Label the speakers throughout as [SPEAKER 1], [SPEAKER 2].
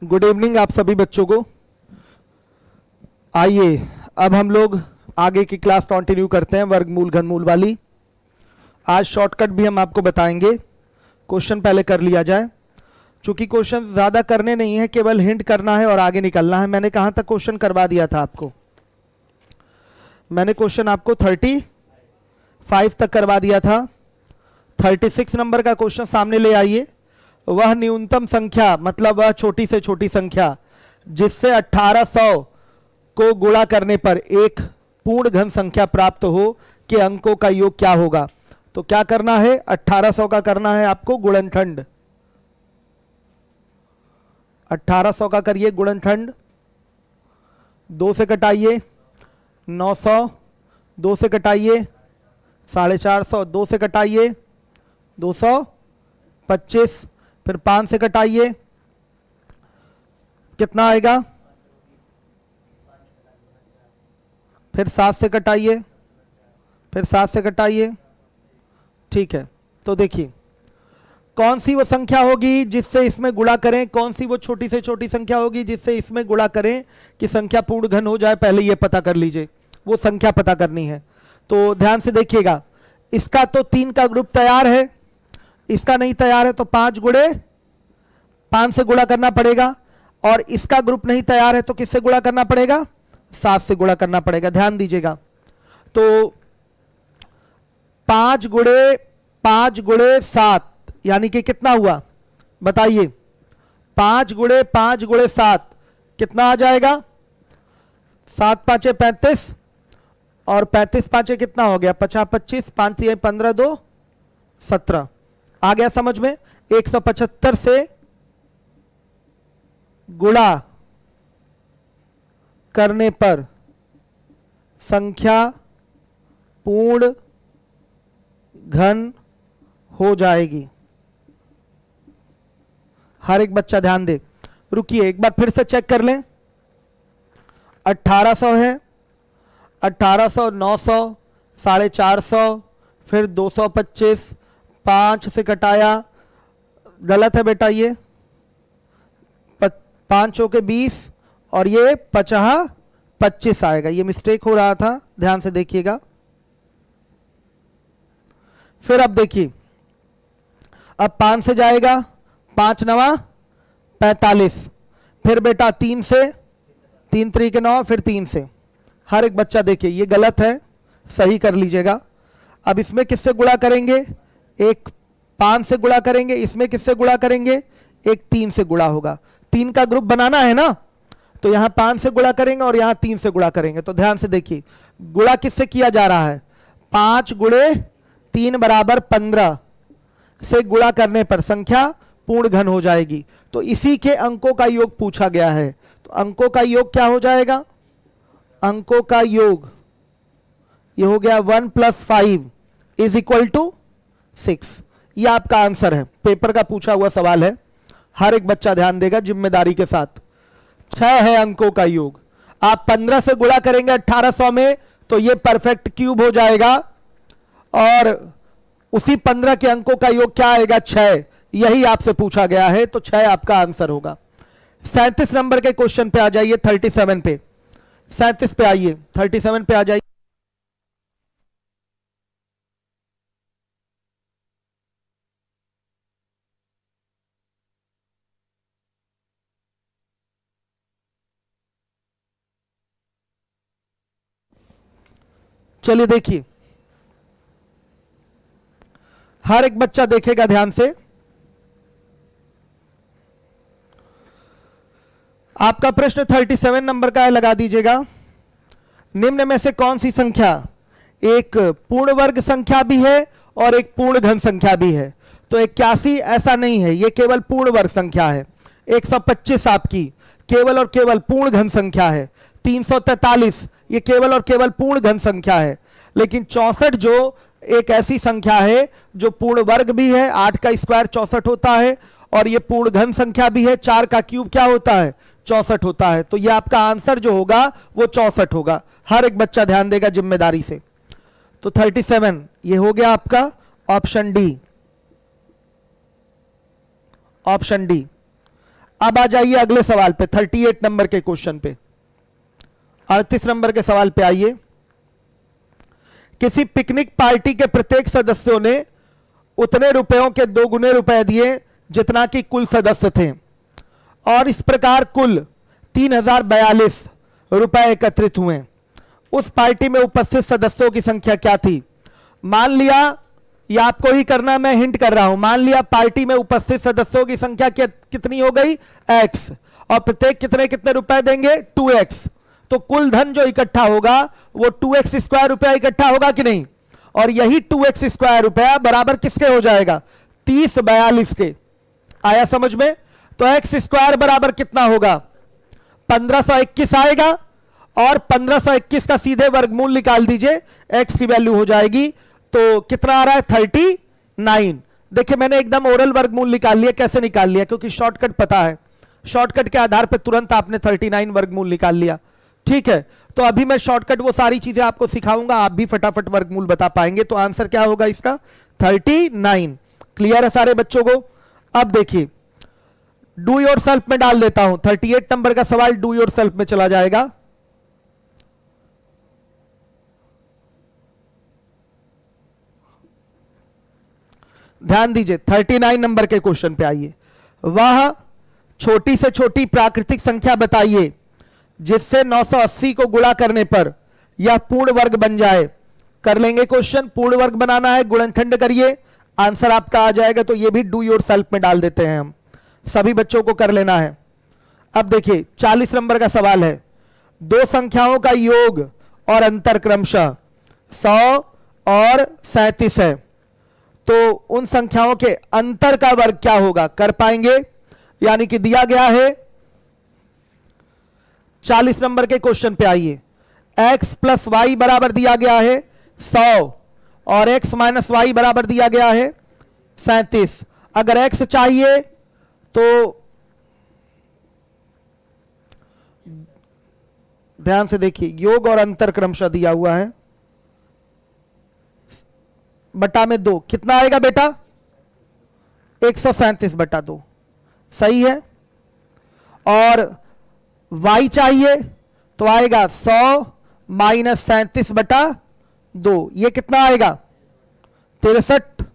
[SPEAKER 1] Good evening आप सभी बच्चों को। आइए अब हम लोग आगे की क्लास कंटिन्यू करते हैं, वर्गमूल घनमूल वाली। आज शॉर्टकट भी हम आपको बताएंगे। क्वेश्चन पहले कर लिया जाए, चूंकि क्वेश्चन ज़्यादा करने नहीं है, केवल हिंट करना है और आगे निकलना है। मैंने कहाँ तक क्वेश्चन करवा दिया था आपको? मैंने क्वेश्चन आपको 35 तक करवा दिया था। 36 नंबर का क्वेश्चन सामने ले आइए। वह न्यूनतम संख्या, मतलब वह छोटी से छोटी संख्या जिससे 1800 को गुणा करने पर एक पूर्ण घन संख्या प्राप्त हो के अंकों का योग क्या होगा। तो क्या करना है? 1800 का करना है आपको गुणनखंड। 1800 का करिए गुणनखंड। 2 से कटाइए 900, 2 से कटाइए 450, 2 से कटाइए 225, फिर 5 से कटाइए कितना आएगा? फिर 7 से कटाइए, फिर 7 से कटाइए। ठीक है, तो देखिए कौन सी वो संख्या होगी जिससे इसमें गुणा करें, कौन सी वो छोटी से छोटी संख्या होगी जिससे इसमें गुणा करें कि संख्या पूर्ण घन हो जाए। पहले ये पता कर लीजिए, वो संख्या पता करनी है। तो ध्यान से देखिएगा, इसका तो 3 का ग्रुप तैयार है, इसका नहीं तैयार है तो 5 गुणे 5 से गुणा करना पड़ेगा, और इसका ग्रुप नहीं तैयार है तो किससे गुणा करना पड़ेगा? 7 से गुणा करना पड़ेगा। ध्यान दीजिएगा, तो 5 गुणे 7 यानी कि कितना हुआ बताइए? 5 गुणे 7 कितना आ जाएगा? 7 5 35 और 35 5 कितना हो गया? 50 25, 5 15 2 17। आ गया समझ में? 175 से गुणा करने पर संख्या पूर्ण घन हो जाएगी। हर एक बच्चा ध्यान दे। रुकिए एक बार फिर से चेक कर लें। 1800 है, 1800, 900, 450, फिर 225, 5 से कटाया, गलत है बेटा ये, 5 चौके 20 और ये 50 25 आएगा। ये मिस्टेक हो रहा था, ध्यान से देखिएगा। फिर अब देखिए, अब 5 से जाएगा, 5 9 45, फिर बेटा 3 से, 3 3 के 9, फिर 3 से। हर एक बच्चा देखिए ये गलत है, सही कर लीजिएगा। अब इसमें किससे गुणा करेंगे? एक 5 से गुणा करेंगे, इसमें किससे गुणा करेंगे? एक 3 से गुणा होगा। 3 का ग्रुप बनाना है ना, तो यहां 5 से गुणा करेंगे और यहां 3 से गुणा करेंगे। तो ध्यान से देखिए, गुणा किससे किया जा रहा है? 5 गुणे 3 बराबर 15 से गुणा करने पर संख्या पूर्ण घन हो जाएगी। तो इसी के अंकों का योग पूछा गया है। तो अंकों का योग क्या हो जाएगा? अंकों का योग ये हो गया 1 + 5 = 6। ये आपका आंसर है, पेपर का पूछा हुआ सवाल है। हर एक बच्चा ध्यान देगा जिम्मेदारी के साथ। 6 है अंकों का योग। आप 15 से गुणा करेंगे 1800 में तो ये परफेक्ट क्यूब हो जाएगा, और उसी 15 के अंकों का योग क्या आएगा? 6। यही आपसे पूछा गया है, तो 6 आपका आंसर होगा। 37 नंबर के क्वेश्चन पे आ जाइए, 37 पे, 37 पे आइए, 37 पे आ जाइए। चलिए देखिए, हर एक बच्चा देखेगा ध्यान से। आपका प्रश्न 37 नंबर का है, लगा दीजिएगा। निम्न में से कौन सी संख्या एक पूर्ण वर्ग संख्या भी है और एक पूर्ण घन संख्या भी है? तो 81 ऐसा नहीं है, ये केवल पूर्ण वर्ग संख्या है। 125 आपकी केवल और केवल पूर्ण घन संख्या है। 343 ये केवल और केवल पूर्ण घन संख्या है। लेकिन 64 जो एक ऐसी संख्या है जो पूर्ण वर्ग भी है, 8 का स्क्वायर 64 होता है, और ये पूर्ण घन संख्या भी है, 4 का क्यूब क्या होता है? 64 होता है। तो ये आपका आंसर जो होगा वो 64 होगा। हर एक बच्चा ध्यान देगा जिम्मेदारी से। तो 37 ये हो गया आपका ऑप्शन डी। Option D. अब आ जाइए अगले सवाल पे, 38 नंबर के क्वेश्चन पे। 38 नंबर के सवाल पे आइए। किसी पिकनिक पार्टी के प्रत्येक सदस्यों ने उतने रुपयों के 2 गुने रुपए दिए जितना कि कुल सदस्य थे, और इस प्रकार कुल 3042 रुपए एकत्रित हुए। उस पार्टी में उपस्थित सदस्यों की संख्या क्या थी? मान लिया, ये आपको ही करना, मैं हिंट कर रहा हूं। मान लिया पार्टी में उपस्थित सदस्यों की संख्या कितनी हो गई? x, और प्रत्येक कितने कितने रुपए देंगे? 2x। तो कुल धन जो इकट्ठा होगा वो 2x स्क्वायर रुपया इकट्ठा होगा कि नहीं? और यही 2x स्क्वायर रुपया बराबर किसके हो जाएगा? 3042 के। आया समझ में? तो x स्क्वायर बराबर कितना होगा? 1521 आएगा, और 1521 का सीधे वर्गमूल निकाल दीजिए, x की वैल्यू हो जाएगी। तो कितना आ रहा है? 39। देखिए मैंने एकदम ओरल वर्गमूल निकाल लिया। कैसे निकाल लिया? क्योंकि शॉर्टकट पता है, शॉर्टकट के आधार पर तुरंत आपने 39 वर्गमूल निकाल लिया। ठीक है, तो अभी मैं शॉर्टकट वो सारी चीजें आपको सिखाऊंगा, आप भी फटाफट वर्गमूल बता पाएंगे। तो आंसर क्या होगा इसका? 39। क्लियर है सारे बच्चों को? अब देखिए, डू योर सेल्फ में डाल देता हूं। 38 नंबर का सवाल डू योर सेल्फ में चला जाएगा। ध्यान दीजिए, 39 नंबर के क्वेश्चन पे आइए। वह छोटी से छोटी प्राकृतिक संख्या बताइए जिससे 980 को गुणा करने पर यह पूर्ण वर्ग बन जाए। कर लेंगे क्वेश्चन, पूर्ण वर्ग बनाना है, गुणनखंड करिए, आंसर आपका आ जाएगा। तो ये भी डू योर सेल्फ में डाल देते हैं हम, सभी बच्चों को कर लेना है। अब देखिए 40 नंबर का सवाल है। दो संख्याओं का योग और अंतर क्रमशः 100 और 37 है, तो उन संख्याओं के अंतर का वर्ग क्या होगा? कर पाएंगे? यानी कि दिया गया है 40 नंबर के क्वेश्चन पे आइए। x प्लस वाई बराबर दिया गया है 100, और x माइनस वाई बराबर दिया गया है 37। अगर x चाहिए तो ध्यान से देखिए, योग और अंतर क्रमशः दिया हुआ है, बटा में 2 कितना आएगा बेटा? 137 बटा 2, सही है। और y चाहिए तो आएगा 100 माइनस 37 बटा 2, ये कितना आएगा? 63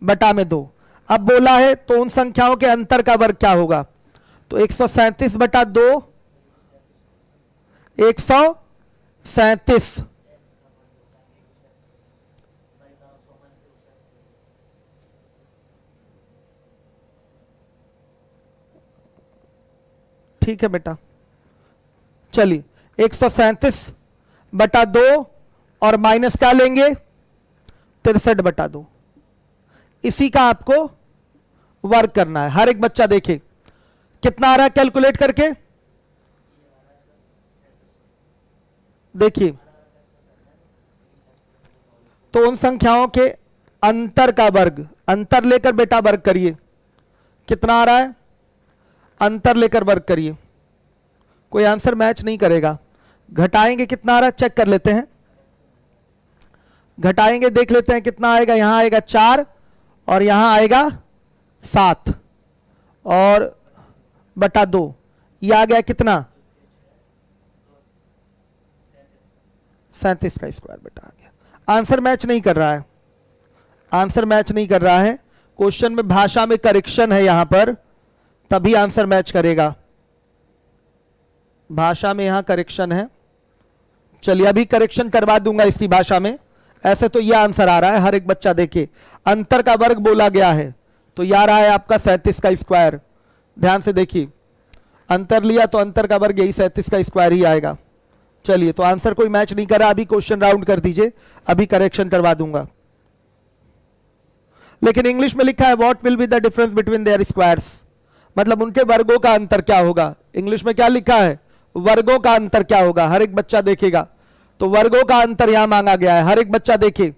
[SPEAKER 1] बटा में 2। अब बोला है तो उन संख्याओं के अंतर का वर्ग क्या होगा? तो 137 बटा 2, 137। ठीक है बेटा, चलिए 137 बटा 2 और माइनस क्या लेंगे? 63 बटा 2। इसी का आपको वर्क करना है। हर एक बच्चा देखे कितना आ रहा है कैलकुलेट करके। देखिए, तो उन संख्याओं के अंतर का वर्ग, अंतर लेकर बेटा वर्ग करिए। कितना आ रहा है? अंतर लेकर वर्ग करिए। कोई आंसर मैच नहीं करेगा। घटाएंगे कितना आ रहा है? चेक कर लेते हैं, घटाएंगे देख लेते हैं कितना आएगा। यहां आएगा 4 और यहां आएगा 7 और बटा 2, ये आ गया कितना? 37 का स्क्वायर बेटा आ गया। आंसर मैच नहीं कर रहा है, आंसर मैच नहीं कर रहा है। क्वेश्चन में भाषा में करेक्शन है यहां पर, तभी आंसर मैच करेगा। भाषा में यहां करेक्शन है। चलिए अभी करेक्शन करवा दूंगा इसकी भाषा में। ऐसे तो यह आंसर आ रहा है, हर एक बच्चा देखे, अंतर का वर्ग बोला गया है तो यह आ रहा है आपका 37 का स्क्वायर। ध्यान से देखिए, अंतर लिया तो अंतर का वर्ग यही 37 का स्क्वायर ही आएगा। चलिए, तो आंसर कोई मैच नहीं कर रहा, अभी क्वेश्चन राउंड कर दीजिए, अभी करेक्शन करवा दूंगा। लेकिन इंग्लिश में लिखा है what will be the difference between their squares, मतलब उनके वर्गों का अंतर क्या होगा। इंग्लिश में क्या लिखा है? वर्गों का अंतर क्या होगा। हर एक बच्चा देखेगा, तो वर्गों का अंतर यहां मांगा गया है। हर एक बच्चा देखे,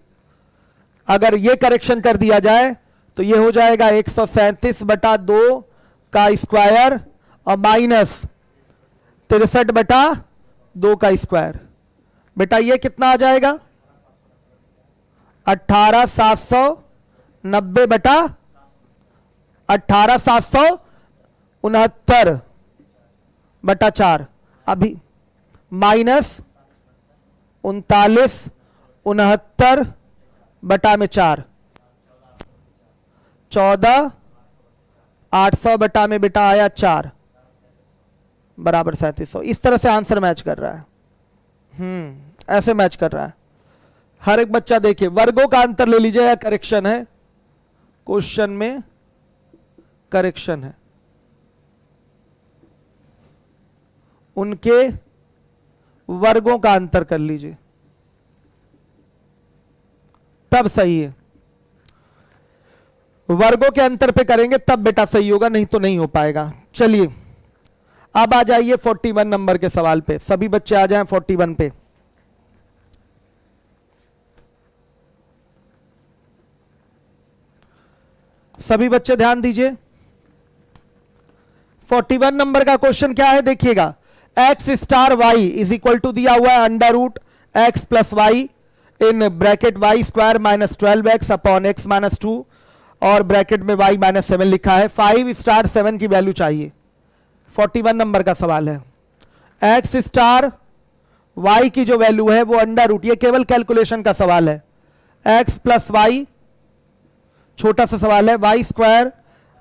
[SPEAKER 1] अगर ये करेक्शन कर दिया जाए तो ये हो जाएगा 137 बटा 2 का स्क्वायर और माइनस 63 बटा 2 का स्क्वायर। बेटा ये कितना आ जाएगा? 18790 बटा 18700 69/4 अभी माइनस 39 69/4 14 800 में बेटा आया 4 बराबर 3700। इस तरह से आंसर मैच कर रहा है। ऐसे मैच कर रहा है। हर एक बच्चा देखिए, वर्गों का अंतर ले लीजिए या करेक्शन है, क्वेश्चन में करेक्शन है, उनके वर्गों का अंतर कर लीजिए तब सही है। वर्गों के अंतर पे करेंगे तब बेटा सही होगा, नहीं तो नहीं हो पाएगा। चलिए अब आ जाइए 41 नंबर के सवाल पे। सभी बच्चे आ जाएं 41 पे। सभी बच्चे ध्यान दीजिए। 41 नंबर का क्वेश्चन क्या है देखिएगा। X star Y is equal to दिया हुआ है under root X plus Y in bracket Y square minus 12x upon X minus 2 और ब्रैकेट में y माइनस 7 लिखा है। 5 स्टार 7 की वैल्यू चाहिए। 41 नंबर का सवाल है। एक्स स्टार y की जो वैल्यू है वो अंडर रूट, ये केवल कैलकुलेशन का सवाल है। x प्लस वाई छोटा सा सवाल है, वाई स्क्वायर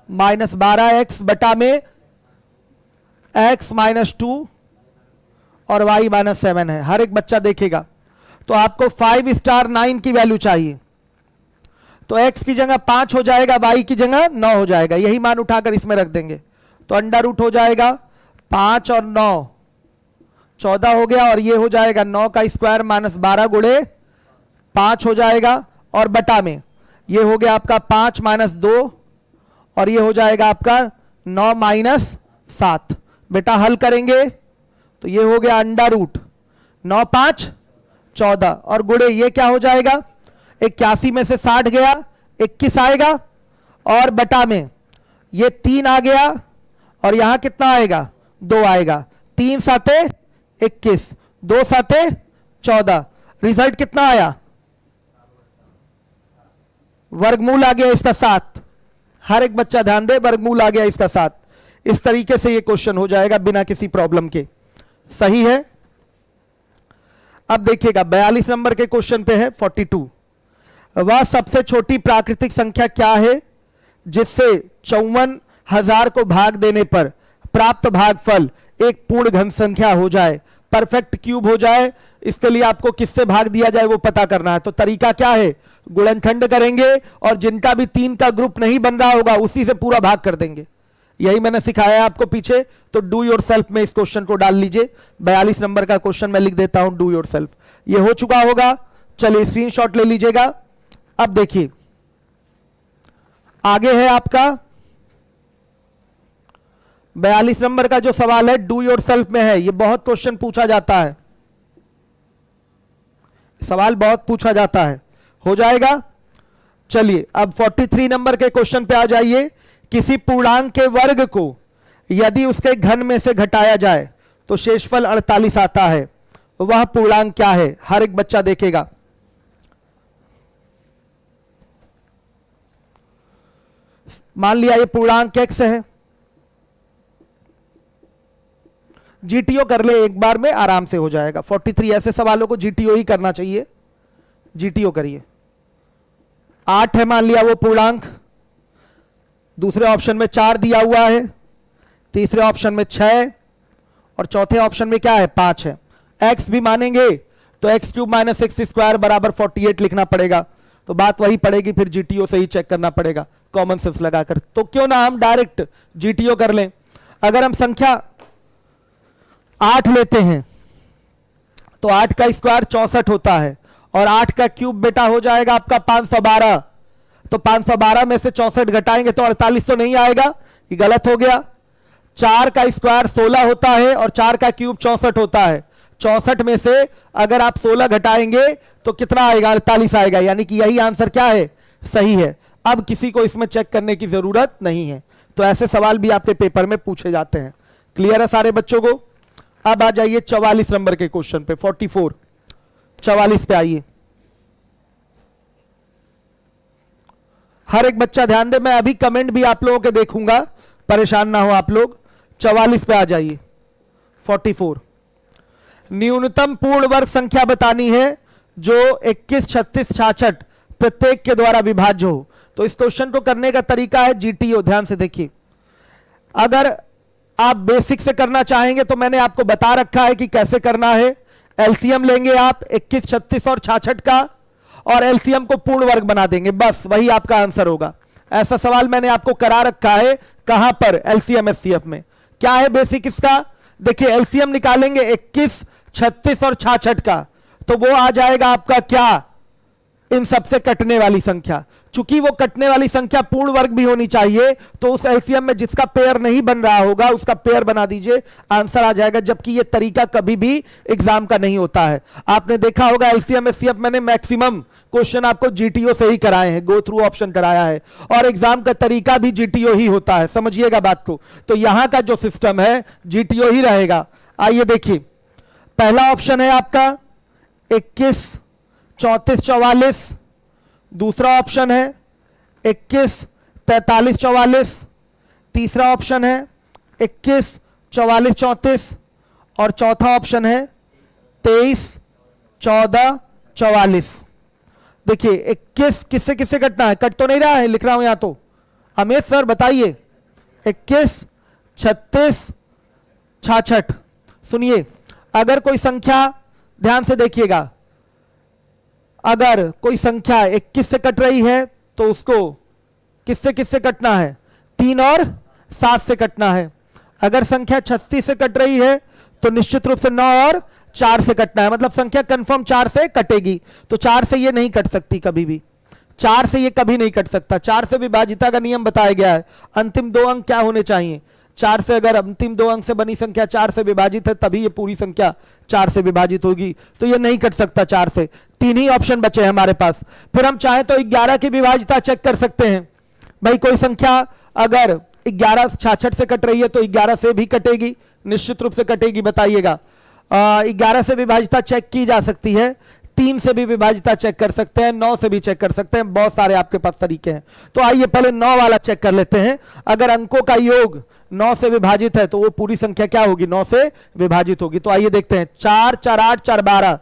[SPEAKER 1] माइनस 12x बटा में x माइनस 2 और y माइनस 7 है। हर एक बच्चा देखेगा। तो आपको 5 स्टार 9 की वैल्यू चाहिए, तो x की जगह 5 हो जाएगा, y की जगह 9 हो जाएगा। यही मान उठाकर इसमें रख देंगे तो अंडर रूट हो जाएगा 5 और 9 14 हो गया, और ये हो जाएगा 9 का स्क्वायर माइनस 12 गुणे 5 हो जाएगा, और बटा में ये हो गया आपका 5 माइनस 2 और ये हो जाएगा आपका 9 माइनस 7। बेटा हल करेंगे तो ये हो गया अंडर रूट 9 5 14 और गुणे ये क्या हो जाएगा 81 में से 60 गया 21 आएगा, और बटा में ये 3 आ गया और यहां कितना आएगा 2 आएगा। 3 साते 21 2 साते 14। रिजल्ट कितना आया, वर्गमूल आ गया इसका 7। हर एक बच्चा ध्यान दे, वर्गमूल आ गया इसका 7। इस तरीके से ये क्वेश्चन हो जाएगा बिना किसी प्रॉब्लम के। सही है। अब देखिएगा 42 नंबर के क्वेश्चन पे है 42। वह सबसे छोटी प्राकृतिक संख्या क्या है जिससे 54,000 को भाग देने पर प्राप्त भागफल एक पूर्ण घन संख्या हो जाए, परफेक्ट क्यूब हो जाए। इसके लिए आपको किससे भाग दिया जाए वो पता करना है। तो तरीका क्या है, गुणनखंड करेंगे और जिनका भी 3 का ग्रुप नहीं बन रहा होगा उसी से पूरा भाग कर देंगे। यही मैंने सिखाया आपको पीछे। तो डू योर सेल्फ में इस क्वेश्चन को डाल लीजिए। 42 नंबर का क्वेश्चन मैं लिख देता हूं, डू योर सेल्फ। ये हो चुका होगा। चलिए स्क्रीनशॉट ले लीजिएगा। अब देखिए आगे है आपका 42 नंबर का जो सवाल है डू योर सेल्फ में है। ये बहुत क्वेश्चन पूछा जाता है, सवाल बहुत पूछा जाता है। हो जाएगा। चलिए अब 43 नंबर के क्वेश्चन पे आ जाइए। किसी पूर्णांक के वर्ग को यदि उसके घन में से घटाया जाए तो शेषफल 48 आता है। वह पूर्णांक क्या है, हर एक बच्चा देखेगा। मान लिया ये पूर्णांक x है। जीटीओ कर ले एक बार में, आराम से हो जाएगा। 43 ऐसे सवालों को जीटीओ ही करना चाहिए। जीटीओ करिए। 8 है मान लिया वो पूर्णांक, दूसरे ऑप्शन में 4 दिया हुआ है, तीसरे ऑप्शन में 6 और चौथे ऑप्शन में क्या है 5 है। x भी मानेंगे तो x cube minus x square बराबर 48 लिखना पड़ेगा। तो बात वही पड़ेगी, फिर जीटीओ से ही चेक करना पड़ेगा कॉमन सेंस लगाकर। तो क्यों ना हम डायरेक्ट जीटीओ कर लें। अगर हम संख्या 8 लेते हैं तो 8 का स्क्वायर 64 होता है और 8 का क्यूब बेटा हो जाएगा आपका 512। तो 512 में से 64 घटाएंगे तो 48 तो नहीं आएगा, ये गलत हो गया। 4 का स्क्वायर 16 होता है और 4 का क्यूब 64 होता है। 64 में से अगर आप 16 घटाएंगे तो कितना आएगा 48 आएगा, यानी कि यही आंसर क्या है सही है। अब किसी को इसमें चेक करने की जरूरत नहीं है। तो ऐसे सवाल भी आपके पेपर में पूछे जाते हैं। क्लियर है सारे बच्चों को। अब आ जाइए 44 नंबर के क्वेश्चन पे। 44 44 पे आइए। हर एक बच्चा ध्यान दे, मैं अभी कमेंट भी आप लोगों के देखूंगा परेशान ना हो आप लोग। 44 पे आ जाइए। 44 न्यूनतम पूर्ण वर्ग संख्या बतानी है जो 21, 36, 66 प्रत्येक के द्वारा विभाज्य हो। तो इस क्वेश्चन को करने का तरीका है जीटीओ। ध्यान से देखिए, अगर आप बेसिक से करना चाहेंगे तो मैंने आपको बता रखा है कि कैसे करना है। एलसीएम लेंगे आप 21, 36 और 66 का, और एलसीएम को पूर्ण वर्ग बना देंगे, बस वही आपका आंसर होगा। ऐसा सवाल मैंने आपको करा रखा है। कहां पर? एलसीएम एचसीएफ में। क्या है बेसिक इसका? देखिए एलसीएम निकालेंगे 21, 36 और 66 का, तो वो आ जाएगा आपका क्या? इन सबसे कटने वाली संख्या। चूंकि वो कटने वाली संख्या पूर्ण वर्ग भी होनी चाहिए, तो उस एलसीएम में जिसका पेयर नहीं बन रहा होगा उसका पेयर बना दीजिए, आंसर आ जाएगा। जबकि ये तरीका कभी भी एग्जाम का नहीं होता है। आपने देखा होगा एलसीएम एचसीएफ मैंने मैक्सिमम क्वेश्चन आपको जीटीओ से ही कराए हैं, गो थ्रू ऑप्शन कराया है, और एग्जाम का तरीका भी जीटीओ ही होता है, समझिएगा बात को। तो यहां का जो सिस्टम है जीटीओ ही रहेगा। आइए देखिए, पहला ऑप्शन है आपका 21, 34, 44। दूसरा ऑप्शन है 21, 43, 44। तीसरा ऑप्शन है 21, 44, 34। और चौथा ऑप्शन है 23, 14, 44। देखिए 21 किससे किससे कटना है? कट तो नहीं रहा है, लिख रहा हूं यहां तो। अमित सर बताइए। 21, 36, 66। सुनिए, अगर कोई संख्या, ध्यान से देखिएगा, अगर कोई संख्या 21 से कट रही है तो उसको किससे किससे कटना है? 3 और 7 से कटना है। अगर संख्या 36 से कट रही है तो निश्चित रूप से 9 और 4 से कटना है। मतलब संख्या कंफर्म 4 से कटेगी। तो 4 से ये नहीं कट सकती कभी भी, 4 से ये कभी नहीं कट सकता। 4 से विभाजिता का नियम बताया गया है। अंतिम 2 अंक क्या होने चाहिए? 4 से, अगर अंतिम 2 अंक से बनी संख्या 4 से विभाजित है तभी ये पूरी संख्या 4 से विभाजित होगी। तो ये नहीं कट सकता 4 से। 3 ही ऑप्शन बचे हैं हमारे पास। फिर हम चाहे तो 11 की विभाजिता चेक कर सकते हैं। भाई कोई संख्या अगर 11 66 से कट रही है तो 11 से भी कटेगी, निश्चित रूप से कटेगी, बताइएगा। 11 से विभाजिता चेक की जा सकती है, 3 से भी विभाजिता चेक कर सकते हैं, 9 से भी चेक कर सकते हैं, बहुत सारे आपके पास तरीके हैं। तो आइए पहले 9 वाला चेक कर लेते हैं। अगर अंकों का योग 9 से विभाजित है तो वो पूरी संख्या क्या होगी? 9 से विभाजित होगी। तो आइए देखते हैं। 4, 4, 8, 4, 12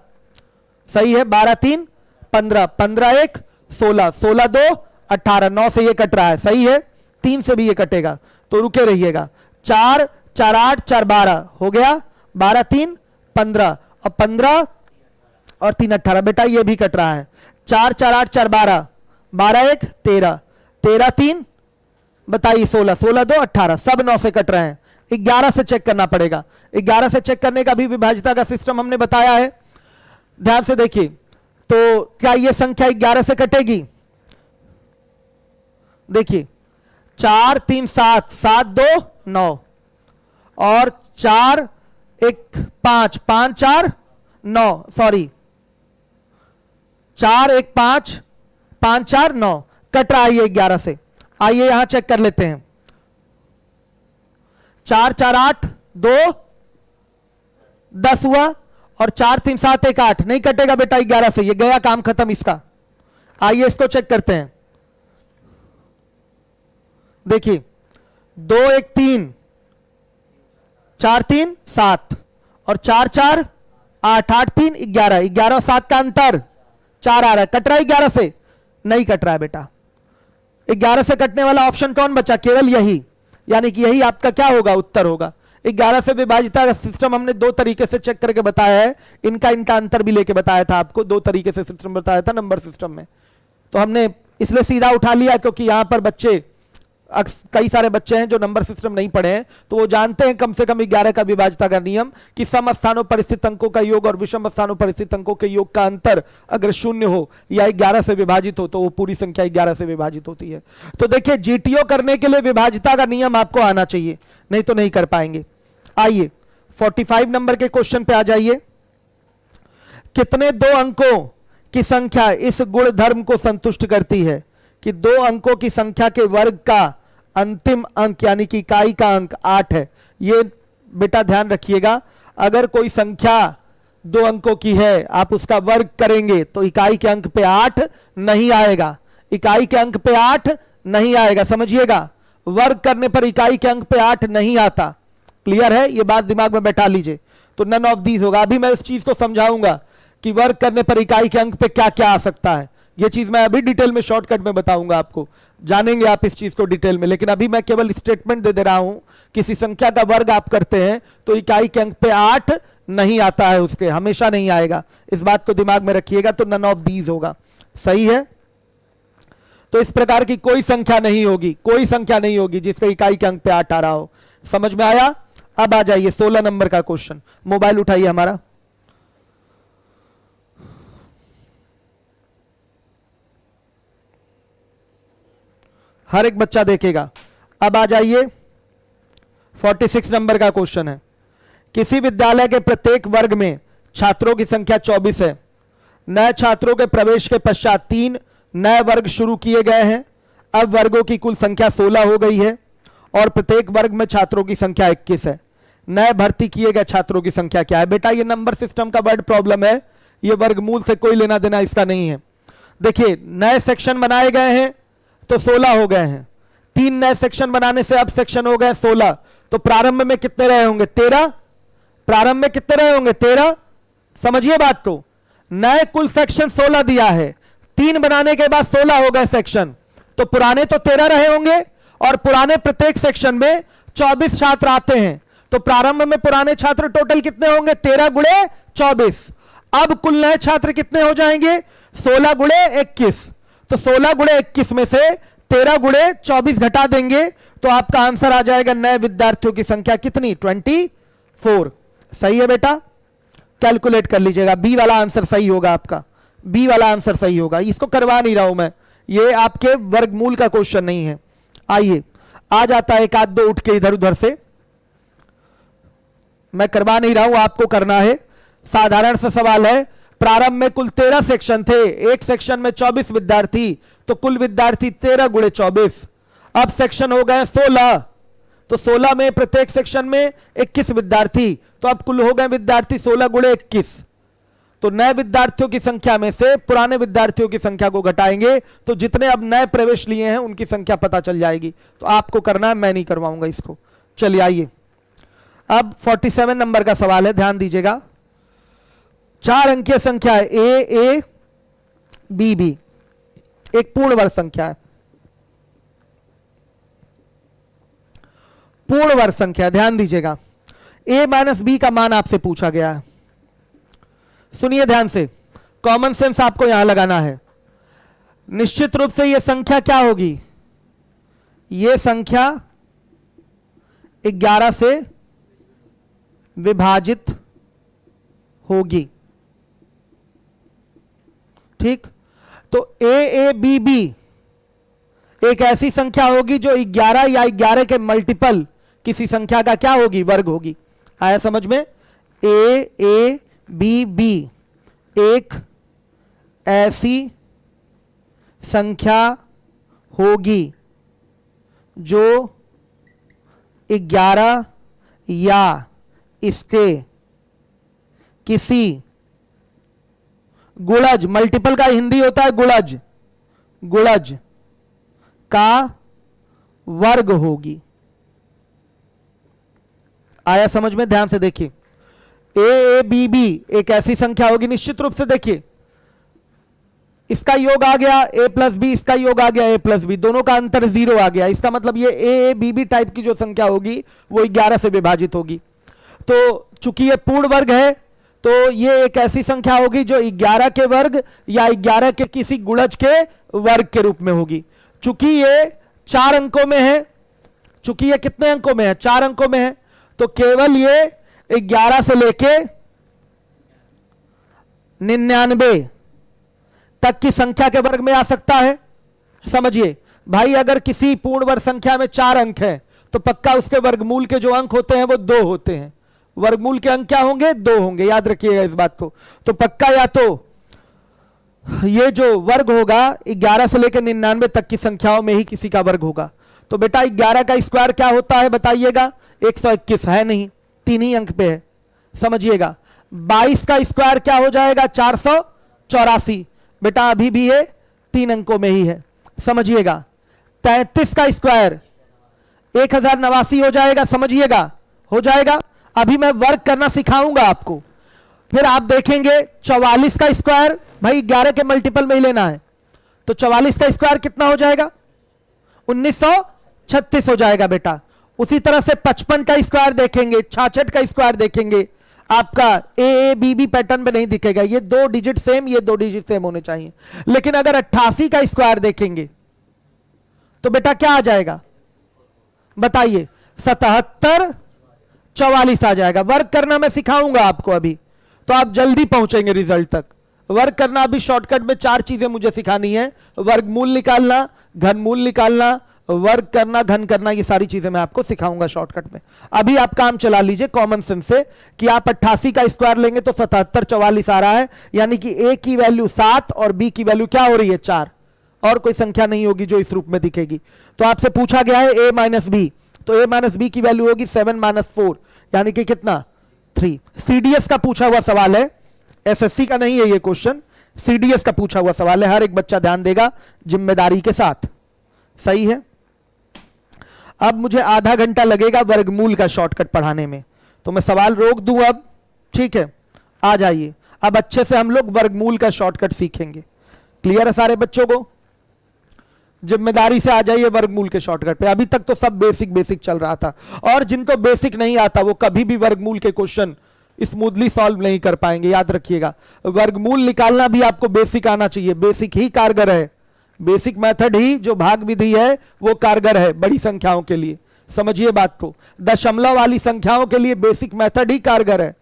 [SPEAKER 1] सही है। 12, 3, 15, 15, 1, 16, 16, 2, 18। 9 से ये कट रहा है, सही है। 3 से भी ये कटेगा, तो रुके रहिएगा। 4, 4, 8, 4, 12 हो गया। 12, 3, 15 और 15 और 3, 18। बेटा ये भी कट रहा है। 4, 4, 8, 4, 12, 12, 1, 13, 13, 3 बताइए 16, 16, 2, 18। सब 9 से कट रहे हैं। 11 से चेक करना पड़ेगा। 11 से चेक करने का भी विभाजिता का सिस्टम हमने बताया है। ध्यान से देखिए, तो क्या ये संख्या 11 से कटेगी? देखिए 4, 3, 7, 7, 2, 9 और 4, 1, 5, 5, 4, 9, सॉरी 4, 1, 5, 5, 4, 9 कट रहा है ये 11 से। आइए यहां चेक कर लेते हैं। 4, 4, 8, 2, 10 हुआ, और 4, 3, 7, 1, 8 नहीं कटेगा बेटा 11 से, ये गया, काम खत्म इसका। आइए इसको चेक करते हैं। देखिए 2, 1, 3, 4, 3, 7 और 4, 4, 8, 8, 3, 11, 11 और 7 का अंतर 4 आ रहा है। कट रहा है 11 से? नहीं कट रहा है बेटा। 11 से कटने वाला ऑप्शन कौन बचा? केवल यही, यानी कि यही आपका क्या होगा? उत्तर होगा। 11 से विभाजिता का सिस्टम हमने 2 तरीके से चेक करके बताया है। इनका अंतर भी लेके बताया था आपको, 2 तरीके से सिस्टम बताया था नंबर सिस्टम में। तो हमने इसलिए सीधा उठा लिया क्योंकि यहां पर बच्चे, कई सारे बच्चे हैं जो नंबर सिस्टम नहीं पढ़े हैं, तो वो जानते हैं कम से कम 11 का विभाजिता का नियम कि सम स्थानों पर स्थित अंकों का योग और विषम स्थानों पर स्थित अंकों के योग का अंतर अगर 0 हो या 11 से विभाजित हो तो वो पूरी संख्या 11 से विभाजित होती है। तो देखिए जीटीओ करने के लिए विभाजिता का नियम आपको आना चाहिए, नहीं तो नहीं कर पाएंगे। आइए 45 नंबर के क्वेश्चन पे आ जाइए। कितने 2 अंकों की संख्या इस गुण धर्म को संतुष्ट करती है कि 2 अंकों की संख्या के वर्ग का अंतिम अंक यानी कि इकाई का अंक 8 है? ये बेटा ध्यान रखिएगा, अगर कोई संख्या 2 अंकों की है, आप उसका वर्ग करेंगे तो इकाई के अंक पे 8 नहीं आएगा, इकाई के अंक पे 8 नहीं आएगा, समझिएगा। वर्ग करने पर इकाई के अंक पे 8 नहीं आता। क्लियर है, ये बात दिमाग में बैठा लीजिए। तो नन ऑफ दीज होगा। अभी मैं इस चीज को समझाऊंगा कि वर्ग करने पर इकाई के अंक पे क्या क्या आ सकता है। ये चीज मैं अभी डिटेल में शॉर्टकट में बताऊंगा आपको, जानेंगे आप इस चीज को डिटेल में। लेकिन अभी मैं केवल स्टेटमेंट दे रहा हूं, किसी संख्या का वर्ग आप करते हैं तो इकाई के अंक पे 8 नहीं आता है, उसके हमेशा नहीं आएगा। इस बात को दिमाग में रखिएगा। तो नन ऑफ दीज होगा। सही है। तो इस प्रकार की कोई संख्या नहीं होगी, कोई संख्या नहीं होगी जिसके इकाई के अंक पे 8 आ रहा हो। समझ में आया। अब आ जाइए 16 नंबर का क्वेश्चन। मोबाइल उठाइए हमारा। हर एक बच्चा देखेगा। अब आ जाइए 46 नंबर का क्वेश्चन है। किसी विद्यालय के प्रत्येक वर्ग में छात्रों की संख्या 24 है। नए छात्रों के प्रवेश के पश्चात 3 नए वर्ग शुरू किए गए हैं। अब वर्गों की कुल संख्या 16 हो गई है और प्रत्येक वर्ग में छात्रों की संख्या 21 है। नए भर्ती किए गए छात्रों की संख्या क्या है? बेटा ये नंबर सिस्टम का वर्ड प्रॉब्लम है, ये वर्गमूल से कोई लेना देना इसका नहीं है। देखिए नए सेक्शन बनाए गए हैं तो 16 हो गए हैं। 3 नए सेक्शन बनाने से अब सेक्शन हो गए 16। तो प्रारंभ में कितने रहे होंगे? 13। प्रारंभ में कितने रहे होंगे? 13। समझिए बात को। नए कुल सेक्शन 16 दिया है, 3 बनाने के बाद 16 हो गए सेक्शन। तो पुराने तो 13 रहे होंगे और पुराने प्रत्येक सेक्शन में 24 छात्र आते हैं। तो प्रारंभ में पुराने छात्र टोटल कितने होंगे? 13 गुणे 24। अब कुल नए छात्र कितने हो जाएंगे? 16 गुणे 21। तो 16 गुणे 21 में से 13 गुणे 24 घटा देंगे तो आपका आंसर आ जाएगा नए विद्यार्थियों की संख्या कितनी? 24। सही है बेटा, कैलकुलेट कर लीजिएगा। बी वाला आंसर सही होगा आपका, बी वाला आंसर सही होगा। इसको करवा नहीं रहा हूं मैं, ये आपके वर्गमूल का क्वेश्चन नहीं है। आइए आ जाता है एक आध दो उठ के इधर उधर से, मैं करवा नहीं रहा हूं, आपको करना है। साधारण सा सवाल है। प्रारंभ में कुल 13 सेक्शन थे, एक सेक्शन में 24 विद्यार्थी, तो कुल विद्यार्थी 13 गुणे 24। अब सेक्शन हो गए 16, तो 16 में प्रत्येक सेक्शन में 21 विद्यार्थी, तो अब कुल हो गए विद्यार्थी 16 गुणे 21। तो नए विद्यार्थियों की संख्या में से पुराने विद्यार्थियों की संख्या को घटाएंगे तो जितने अब नए प्रवेश लिए हैं उनकी संख्या पता चल जाएगी। तो आपको करना है, मैं नहीं करवाऊंगा इसको। चलिए आइए अब 47 नंबर का सवाल है, ध्यान दीजिएगा। 4 अंकीय संख्या है ए बी बी, एक पूर्ण वर्ग संख्या है, पूर्ण वर्ग संख्या। ध्यान दीजिएगा a माइनस बी का मान आपसे पूछा गया है। सुनिए ध्यान से, कॉमन सेंस आपको यहां लगाना है। निश्चित रूप से यह संख्या क्या होगी? यह संख्या 11 से विभाजित होगी। ठीक, तो ए बी बी एक ऐसी संख्या होगी जो 11 या 11 के मल्टीपल किसी संख्या का क्या होगी? वर्ग होगी। आया समझ में? ए बी बी एक ऐसी संख्या होगी जो 11 या इसके किसी गुणज, मल्टीपल का हिंदी होता है गुणज, गुणज का वर्ग होगी। आया समझ में? ध्यान से देखिए, ए बी बी एक ऐसी संख्या होगी, निश्चित रूप से देखिए इसका योग आ गया a प्लस बी, इसका योग आ गया a प्लस बी, दोनों का अंतर 0 आ गया। इसका मतलब ये ए बी बी टाइप की जो संख्या होगी वो 11 से विभाजित होगी। तो चूंकि ये पूर्ण वर्ग है तो ये एक ऐसी संख्या होगी जो 11 के वर्ग या 11 के किसी गुणज के वर्ग के रूप में होगी। चूंकि ये 4 अंकों में है, चूंकि ये कितने अंकों में है? 4 अंकों में है, तो केवल ये 11 से लेके 99 तक की संख्या के वर्ग में आ सकता है। समझिए भाई, अगर किसी पूर्ण वर्ग संख्या में 4 अंक है तो पक्का उसके वर्गमूल के जो अंक होते हैं वो 2 होते हैं। वर्गमूल के अंक क्या होंगे? 2 होंगे, याद रखिएगा इस बात को। तो पक्का या तो ये जो वर्ग होगा 11 से लेकर 99 तक की संख्याओं में ही किसी का वर्ग होगा। तो बेटा 11 का स्क्वायर क्या होता है बताइएगा? 121 है नहीं, 3 ही अंक पे है। समझिएगा 22 का स्क्वायर क्या हो जाएगा? 484। बेटा अभी भी ये 3 अंकों में ही है। समझिएगा 33 का स्क्वायर 1089 हो जाएगा, समझिएगा, हो जाएगा। अभी मैं वर्क करना सिखाऊंगा आपको, फिर आप देखेंगे 44 का स्क्वायर, भाई 11 के मल्टीपल में ही लेना है, तो 44 का स्क्वायर कितना हो जाएगा, 1936 हो जाएगा बेटा। उसी तरह से 55 का स्क्वायर देखेंगे, 66 का स्क्वायर देखेंगे, आपका ए बी बी पैटर्न में नहीं दिखेगा, ये 2 डिजिट सेम, ये 2 डिजिट सेम होने चाहिए। लेकिन अगर 88 का स्क्वायर देखेंगे तो बेटा क्या आ जाएगा, बताइए, 77 44 आ जाएगा। वर्क करना मैं सिखाऊंगा आपको अभी, तो आप जल्दी पहुंचेंगे रिजल्ट तक। वर्क करना अभी शॉर्टकट में 4 चीजें मुझे सिखानी है, वर्गमूल निकालना, घनमूल निकालना, वर्क करना, घन करना, ये सारी चीजें मैं आपको सिखाऊंगा शॉर्टकट में। अभी आप काम चला लीजिए कॉमन सेंस से कि आप 88 का स्क्वायर लेंगे तो 77 44 आ रहा है, यानी कि ए की वैल्यू 7 और बी की वैल्यू क्या हो रही है, 4, और कोई संख्या नहीं होगी जो इस रूप में दिखेगी। तो आपसे पूछा गया है ए माइनस बी, तो ए माइनस बी की वैल्यू होगी 7 - 4, यानी कि कितना, 3। सीडीएस का पूछा हुआ सवाल है, एसएससी का नहीं है ये क्वेश्चन, सीडीएस का पूछा हुआ सवाल है, हर एक बच्चा ध्यान देगा जिम्मेदारी के साथ, सही है। अब मुझे आधा घंटा लगेगा वर्गमूल का शॉर्टकट पढ़ाने में, तो मैं सवाल रोक दूं अब, ठीक है, आ जाइए। अब अच्छे से हम लोग वर्गमूल का शॉर्टकट सीखेंगे। क्लियर है सारे बच्चों को, जिम्मेदारी से आ जाइए वर्गमूल के शॉर्टकट पे। अभी तक तो सब बेसिक बेसिक चल रहा था, और जिनको बेसिक नहीं आता वो कभी भी वर्गमूल के क्वेश्चन स्मूथली सॉल्व नहीं कर पाएंगे, याद रखिएगा। वर्गमूल निकालना भी आपको बेसिक आना चाहिए, बेसिक ही कारगर है, बेसिक मेथड ही जो भाग विधि है वो कारगर है बड़ी संख्याओं के लिए, समझिए बात को। दशमलव वाली संख्याओं के लिए बेसिक मेथड ही कारगर है,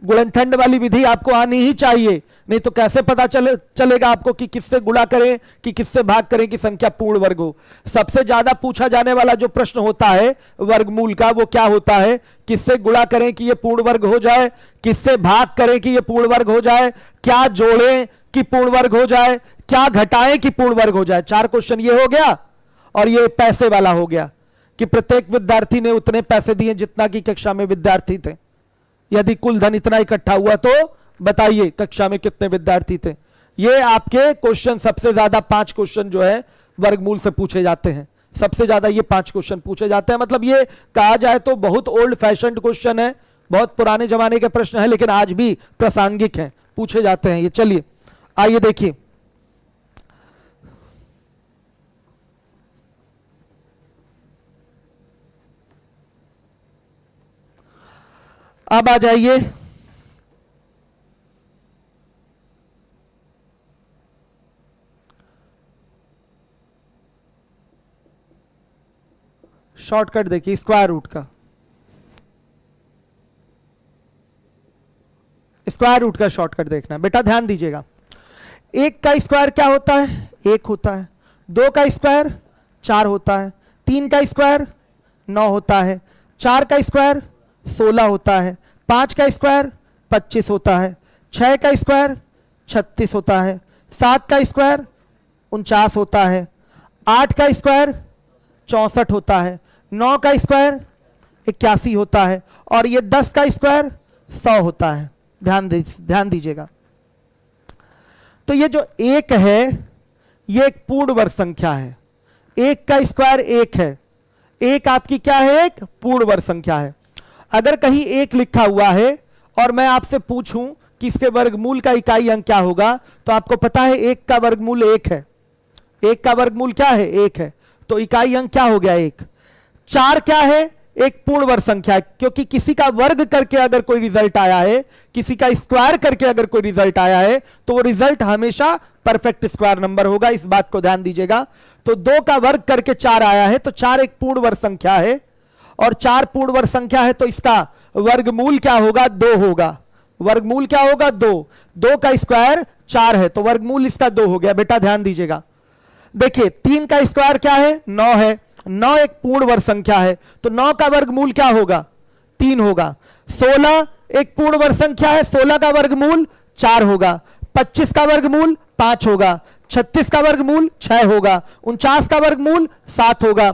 [SPEAKER 1] गुणनखंड वाली विधि आपको आनी ही चाहिए, नहीं तो कैसे पता चलेगा आपको कि किससे गुणा करें कि किससे भाग करें कि संख्या पूर्ण वर्ग हो। सबसे ज्यादा पूछा जाने वाला जो प्रश्न होता है वर्गमूल का वो क्या होता है, किससे गुणा करें कि ये पूर्ण वर्ग हो जाए, किससे भाग करें कि ये पूर्ण वर्ग हो जाए, क्या जोड़ें कि पूर्ण वर्ग हो जाए, क्या घटाएं कि पूर्ण वर्ग हो जाए। 4 क्वेश्चन ये हो गया, और ये पैसे वाला हो गया कि प्रत्येक विद्यार्थी ने उतने पैसे दिए जितना की कक्षा में विद्यार्थी थे। यदि कुल धन इतना इकट्ठा हुआ तो बताइए कक्षा में कितने विद्यार्थी थे। ये आपके क्वेश्चन सबसे ज्यादा 5 क्वेश्चन जो है वर्गमूल से पूछे जाते हैं, सबसे ज्यादा ये 5 क्वेश्चन पूछे जाते हैं। मतलब ये कहा जाए तो बहुत ओल्ड फैशन्ड क्वेश्चन है, बहुत पुराने जमाने के प्रश्न है, लेकिन आज भी प्रासंगिक है, पूछे जाते हैं ये। चलिए आइए देखिए, अब आ जाइए शॉर्टकट देखिए स्क्वायर रूट का। स्क्वायर रूट का शॉर्टकट देखना बेटा, ध्यान दीजिएगा। 1 का स्क्वायर क्या होता है, 1 होता है। 2 का स्क्वायर 4 होता है। 3 का स्क्वायर 9 होता है। 4 का स्क्वायर 16 होता है। 5 का स्क्वायर 25 होता है। 6 का स्क्वायर 36 होता है। 7 का स्क्वायर 49 होता है। 8 का स्क्वायर 64 होता है। 9 का स्क्वायर 81 होता है। और ये 10 का स्क्वायर 100 होता है। ध्यान दीजिएगा। तो ये जो 1 है ये एक पूर्ण वर्ग संख्या है। 1 का स्क्वायर 1 है। 1 आपकी क्या है, एक पूर्ण वर्ग संख्या है। अगर कहीं 1 लिखा हुआ है और मैं आपसे पूछूं कि इसके वर्गमूल का इकाई अंक क्या होगा, तो आपको पता है 1 का वर्गमूल 1 है। 1 का वर्गमूल क्या है, 1 है, तो इकाई अंक क्या हो गया, 1। 4 क्या है, एक पूर्ण वर्ग संख्या है, क्योंकि किसी का वर्ग करके अगर कोई रिजल्ट आया है, किसी का स्क्वायर करके अगर कोई रिजल्ट आया है, तो वो रिजल्ट हमेशा परफेक्ट स्क्वायर नंबर होगा, इस बात को ध्यान दीजिएगा। तो 2 का वर्ग करके 4 आया है, तो 4 एक पूर्ण वर्ग संख्या है, और 4 पूर्ण वर्ग संख्या है, तो इसका वर्गमूल क्या होगा, 2 होगा। वर्गमूल क्या होगा, 2। 2 का स्क्वायर 4 है, तो वर्गमूल इसका 2 हो गया। बेटा ध्यान दीजिएगा, देखिए 3 का स्क्वायर क्या है, 9 है। 9 एक पूर्ण वर्ग संख्या है, तो 9 का वर्गमूल क्या होगा, 3 होगा। 16 एक पूर्ण वर्ग संख्या है, 16 का वर्गमूल 4 होगा। 25 का वर्गमूल 5 होगा। 36 का वर्गमूल 6 होगा। 49 का वर्गमूल 7 होगा।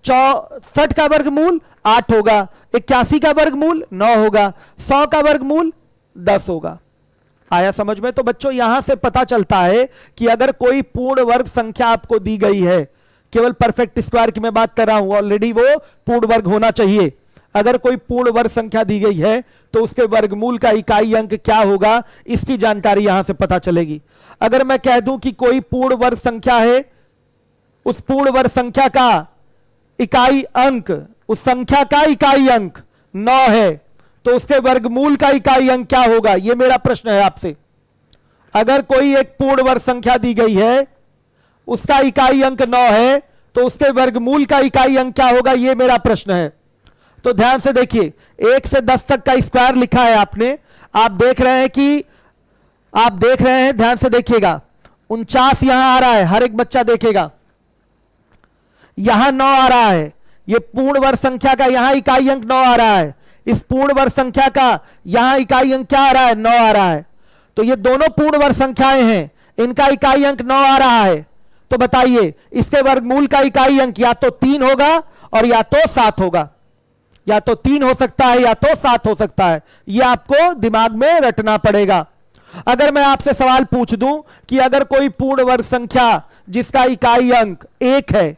[SPEAKER 1] 64 का वर्गमूल 8 होगा। 81 का वर्गमूल 9 होगा। 100 का वर्गमूल 10 होगा। आया समझ में? तो बच्चों यहां से पता चलता है कि अगर कोई पूर्ण वर्ग संख्या आपको दी गई है केवल परफेक्ट स्क्वायर की मैं बात कर रहा हूं, ऑलरेडी वो पूर्ण वर्ग होना चाहिए। अगर कोई पूर्ण वर्ग संख्या दी गई है तो उसके वर्गमूल का इकाई अंक क्या होगा, इसकी जानकारी यहां से पता चलेगी। अगर मैं कह दूं कि कोई पूर्ण वर्ग संख्या है, उस पूर्ण वर्ग संख्या का इकाई अंक, उस संख्या का इकाई अंक 9 है, तो उसके वर्गमूल का इकाई अंक क्या होगा, यह मेरा प्रश्न है आपसे। अगर कोई एक पूर्ण वर्ग संख्या दी गई है, उसका इकाई अंक 9 है, तो उसके वर्गमूल का इकाई अंक क्या होगा, यह मेरा प्रश्न है। तो ध्यान से देखिए, 1 से 10 तक का स्क्वायर लिखा है आपने, आप देख रहे हैं, ध्यान से देखिएगा, 49 यहां आ रहा है, हर एक बच्चा देखेगा, यहां 9 आ रहा है, यह पूर्ण वर्ग संख्या का यहां इकाई अंक 9 आ रहा है, इस पूर्ण वर्ग संख्या का यहां इकाई अंक क्या आ रहा है, 9 आ रहा है। तो ये दोनों पूर्ण वर्ग संख्याएं हैं, इनका इकाई अंक 9 आ रहा है। तो बताइए इसके वर्गमूल का इकाई अंक या तो 3 होगा और या तो 7 होगा, या तो 3 हो सकता है या तो 7 हो सकता है, यह आपको दिमाग में रटना पड़ेगा। अगर मैं आपसे सवाल पूछ दूं कि अगर कोई पूर्ण वर्ग संख्या जिसका इकाई अंक 1 है,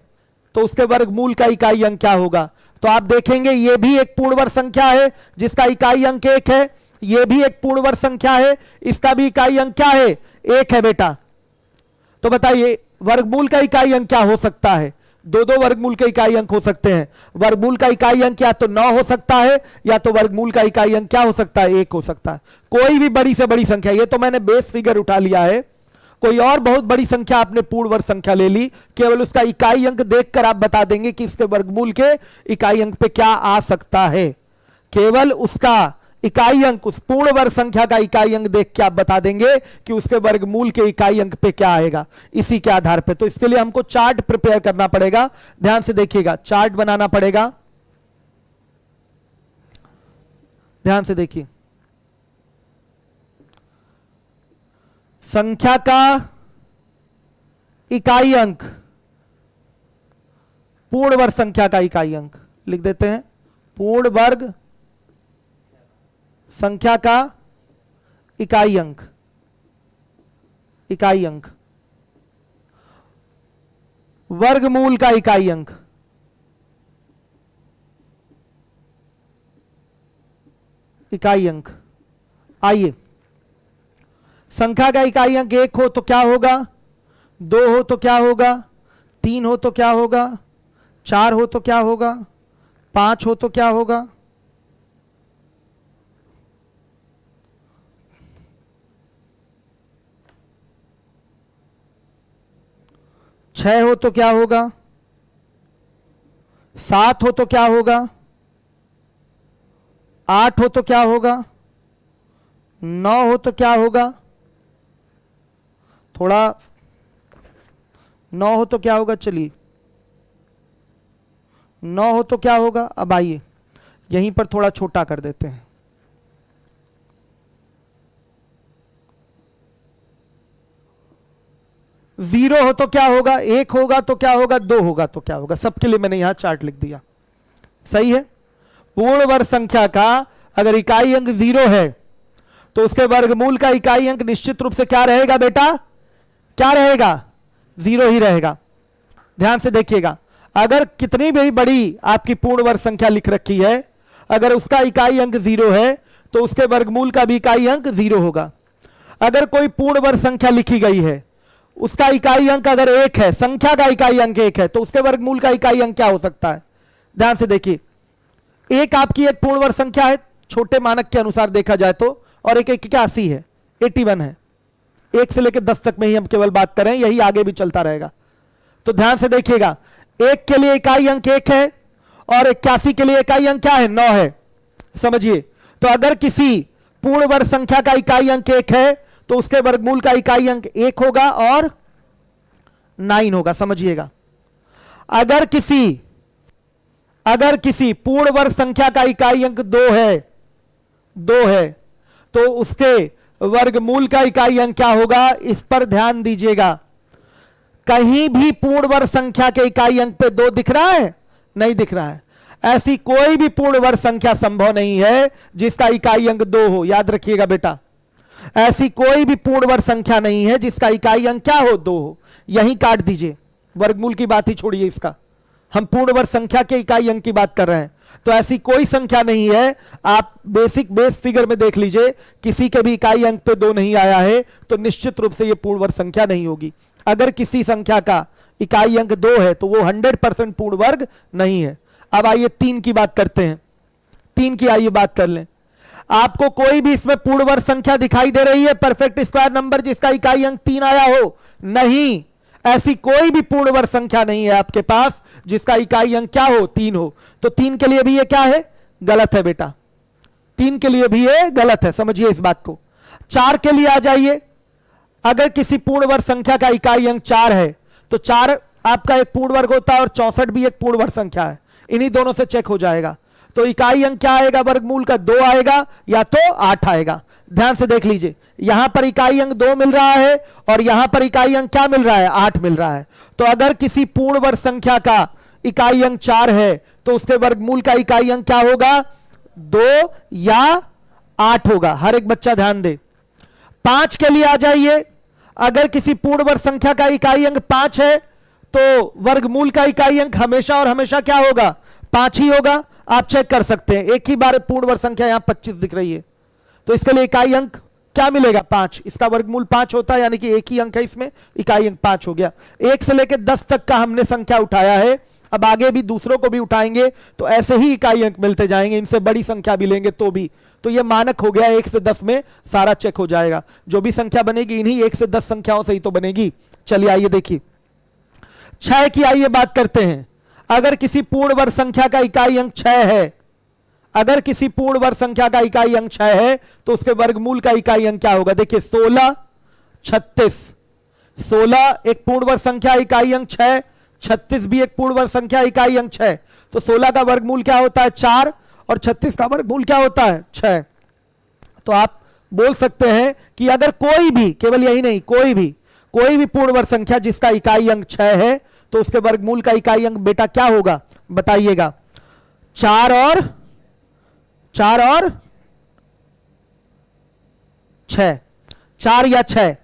[SPEAKER 1] तो उसके वर्गमूल का इकाई अंक क्या होगा, तो आप देखेंगे यह भी एक पूर्ण वर्ग संख्या है जिसका इकाई अंक 1 है, यह भी एक पूर्ण वर्ग संख्या है, इसका भी इकाई अंक क्या है, 1 है बेटा। तो बताइए वर्गमूल का इकाई अंक क्या हो सकता है, दो वर्गमूल के इकाई अंक हो सकते हैं। वर्गमूल का इकाई अंक या तो 9 हो सकता है, या तो वर्गमूल का इकाई अंक क्या हो सकता है, 1 हो सकता है। कोई भी बड़ी से बड़ी संख्या, ये तो मैंने बेस फिगर उठा लिया है, कोई और बहुत बड़ी संख्या आपने पूर्ण वर्ग संख्या ले ली, केवल उसका इकाई अंक देखकर आप बता देंगे कि इसके वर्गमूल के इकाई अंक पे क्या आ सकता है। केवल उसका इकाई अंक, उस पूर्ण वर्ग संख्या का इकाई अंक देख के आप बता देंगे कि उसके वर्गमूल के इकाई अंक पे क्या आएगा, इसी के आधार पे। तो इसके लिए हमको चार्ट प्रिपेयर करना पड़ेगा, ध्यान से देखिएगा, चार्ट बनाना पड़ेगा, ध्यान से देखिए। संख्या का इकाई अंक, पूर्ण वर्ग संख्या का इकाई अंक लिख देते हैं, पूर्ण वर्ग संख्या का इकाई अंक, इकाई अंक, वर्गमूल का इकाई अंक, इकाई अंक। आइए, संख्या का इकाई अंक 1 हो तो क्या होगा, 2 हो तो क्या होगा, 3 हो तो क्या होगा, 4 हो तो क्या होगा, 5 हो तो क्या होगा, 6 हो तो क्या होगा, 7 हो तो क्या होगा, 8 हो तो क्या होगा, 9 हो तो क्या होगा, थोड़ा 9 हो तो क्या होगा, चलिए 9 हो तो क्या होगा। अब आइए यहीं पर थोड़ा छोटा कर देते हैं, 0 हो तो क्या होगा, 1 होगा तो क्या होगा, 2 होगा तो क्या होगा। सबके लिए मैंने यहां चार्ट लिख दिया, सही है। पूर्ण वर्ग संख्या का अगर इकाई अंक 0 है तो उसके वर्गमूल का इकाई अंक निश्चित रूप से क्या रहेगा बेटा, क्या रहेगा, 0 ही रहेगा। ध्यान से देखिएगा, अगर कितनी भी बड़ी आपकी पूर्ण वर्ग संख्या लिख रखी है, अगर उसका इकाई अंक 0 है तो उसके वर्गमूल का भी इकाई अंक 0 होगा। अगर कोई पूर्ण वर्ग संख्या लिखी गई है, उसका इकाई अंक अगर 1 है, संख्या का इकाई अंक 1 है, तो उसके वर्गमूल का इकाई अंक क्या हो सकता है। ध्यान से देखिए, 1 आपकी एक पूर्ण वर्ग संख्या है छोटे मानक के अनुसार देखा जाए तो, और एक 81 है, 81 है। 1 से लेकर 10 तक में ही हम केवल बात करें, यही आगे भी चलता रहेगा। तो ध्यान से देखिएगा, 1 के लिए इकाई अंक 1 है और 81 के लिए इकाई अंक क्या है, 9 है। समझिए, तो अगर किसी पूर्ण वर्ग संख्या का इकाई अंक 1 है तो उसके वर्गमूल का इकाई अंक 1 होगा और 9 होगा। समझिएगा, अगर किसी पूर्ण वर्ग संख्या का इकाई अंक 2 है तो उसके वर्गमूल का इकाई अंक क्या होगा, इस पर ध्यान दीजिएगा। कहीं भी पूर्ण वर्ग संख्या के इकाई अंक पे 2 दिख रहा है, नहीं दिख रहा है। ऐसी कोई भी पूर्ण वर्ग संख्या संभव नहीं है जिसका इकाई अंक 2 हो। याद रखिएगा बेटा, ऐसी कोई भी पूर्ण वर्ग संख्या नहीं है जिसका इकाई अंक क्या हो, 2 हो। यहीं काट दीजिए, वर्गमूल की बात ही छोड़िए, इसका हम पूर्ण वर्ग संख्या के इकाई अंक की बात कर रहे हैं। तो ऐसी कोई संख्या नहीं है, आप बेसिक बेस फिगर में देख लीजिए, किसी के भी इकाई अंक पे 2 नहीं आया है तो निश्चित रूप से यह पूर्ण वर्ग संख्या नहीं होगी। अगर किसी संख्या का इकाई अंक 2 है तो वो 100% पूर्ण वर्ग नहीं है। अब आइए 3 की बात करते हैं। 3 की आइए बात कर लें। आपको कोई भी इसमें पूर्ण वर्ग संख्या दिखाई दे रही है, परफेक्ट स्क्वायर नंबर जिसका इकाई अंक 3 आया हो? नहीं, ऐसी कोई भी पूर्ण वर्ग संख्या नहीं है आपके पास जिसका इकाई अंक क्या हो? 3 हो। तो 3 के लिए भी ये क्या है? गलत है बेटा, 3 के लिए भी ये गलत है, समझिए इस बात को। 4 के लिए आ जाइए। अगर किसी पूर्ण वर्ग संख्या का इकाई अंक 4 है तो 4 आपका एक पूर्ण वर्ग होता है और 64 भी एक पूर्ण वर्ग संख्या है, इन्हीं दोनों से चेक हो जाएगा। तो इकाई अंक क्या आएगा? वर्गमूल का 2 आएगा या तो 8 आएगा। ध्यान से देख लीजिए, यहां पर इकाई अंक 2 मिल रहा है और यहां पर इकाई अंक क्या मिल रहा है? 8 मिल रहा है। तो अगर किसी पूर्ण वर्ग संख्या का इकाई अंक 4 है तो उसके वर्गमूल का इकाई अंक क्या होगा? 2 या 8 होगा। हर एक बच्चा ध्यान दे। 5 के लिए आ जाइए। अगर किसी पूर्ण वर्ग संख्या का इकाई अंक 5 है तो वर्गमूल का इकाई अंक हमेशा और हमेशा क्या होगा? 5 ही होगा। आप चेक कर सकते हैं, एक ही बार पूर्ण वर्ग संख्या यहां 25 दिख रही है तो इसके लिए इकाई अंक क्या मिलेगा? 5। इसका वर्गमूल 5 होता है, यानी कि एक ही अंक है इसमें, इकाई अंक 5 हो गया। 1 से लेकर 10 तक का हमने संख्या उठाया है, अब आगे भी दूसरों को भी उठाएंगे तो ऐसे ही इकाई अंक मिलते जाएंगे। इनसे बड़ी संख्या भी लेंगे तो भी, तो ये मानक हो गया 1 से 10 में सारा चेक हो जाएगा। जो भी संख्या बनेगी इन्हीं 1 से 10 संख्याओं से ही तो बनेगी। चलिए आइए देखिए 6 की आइए बात करते हैं। अगर किसी पूर्ण वर्ग संख्या का इकाई अंक 6 है, अगर किसी पूर्ण वर्ग संख्या का इकाई अंक 6 है तो उसके वर्गमूल का इकाई अंक क्या होगा? देखिए 16, 36। 16 एक पूर्ण वर्ग संख्या, इकाई अंक 6। 36 भी एक पूर्ण वर्ग संख्या, इकाई अंक 6। तो 16 का वर्गमूल क्या होता है? 4 और 36 का वर्गमूल क्या होता है? 6। तो आप बोल सकते हैं कि अगर कोई भी, केवल यही नहीं, कोई भी पूर्ण वर्ग संख्या जिसका इकाई अंक 6 है तो उसके वर्गमूल का इकाई अंक बेटा क्या होगा? बताइएगा। 4 और 6, 4 या 6,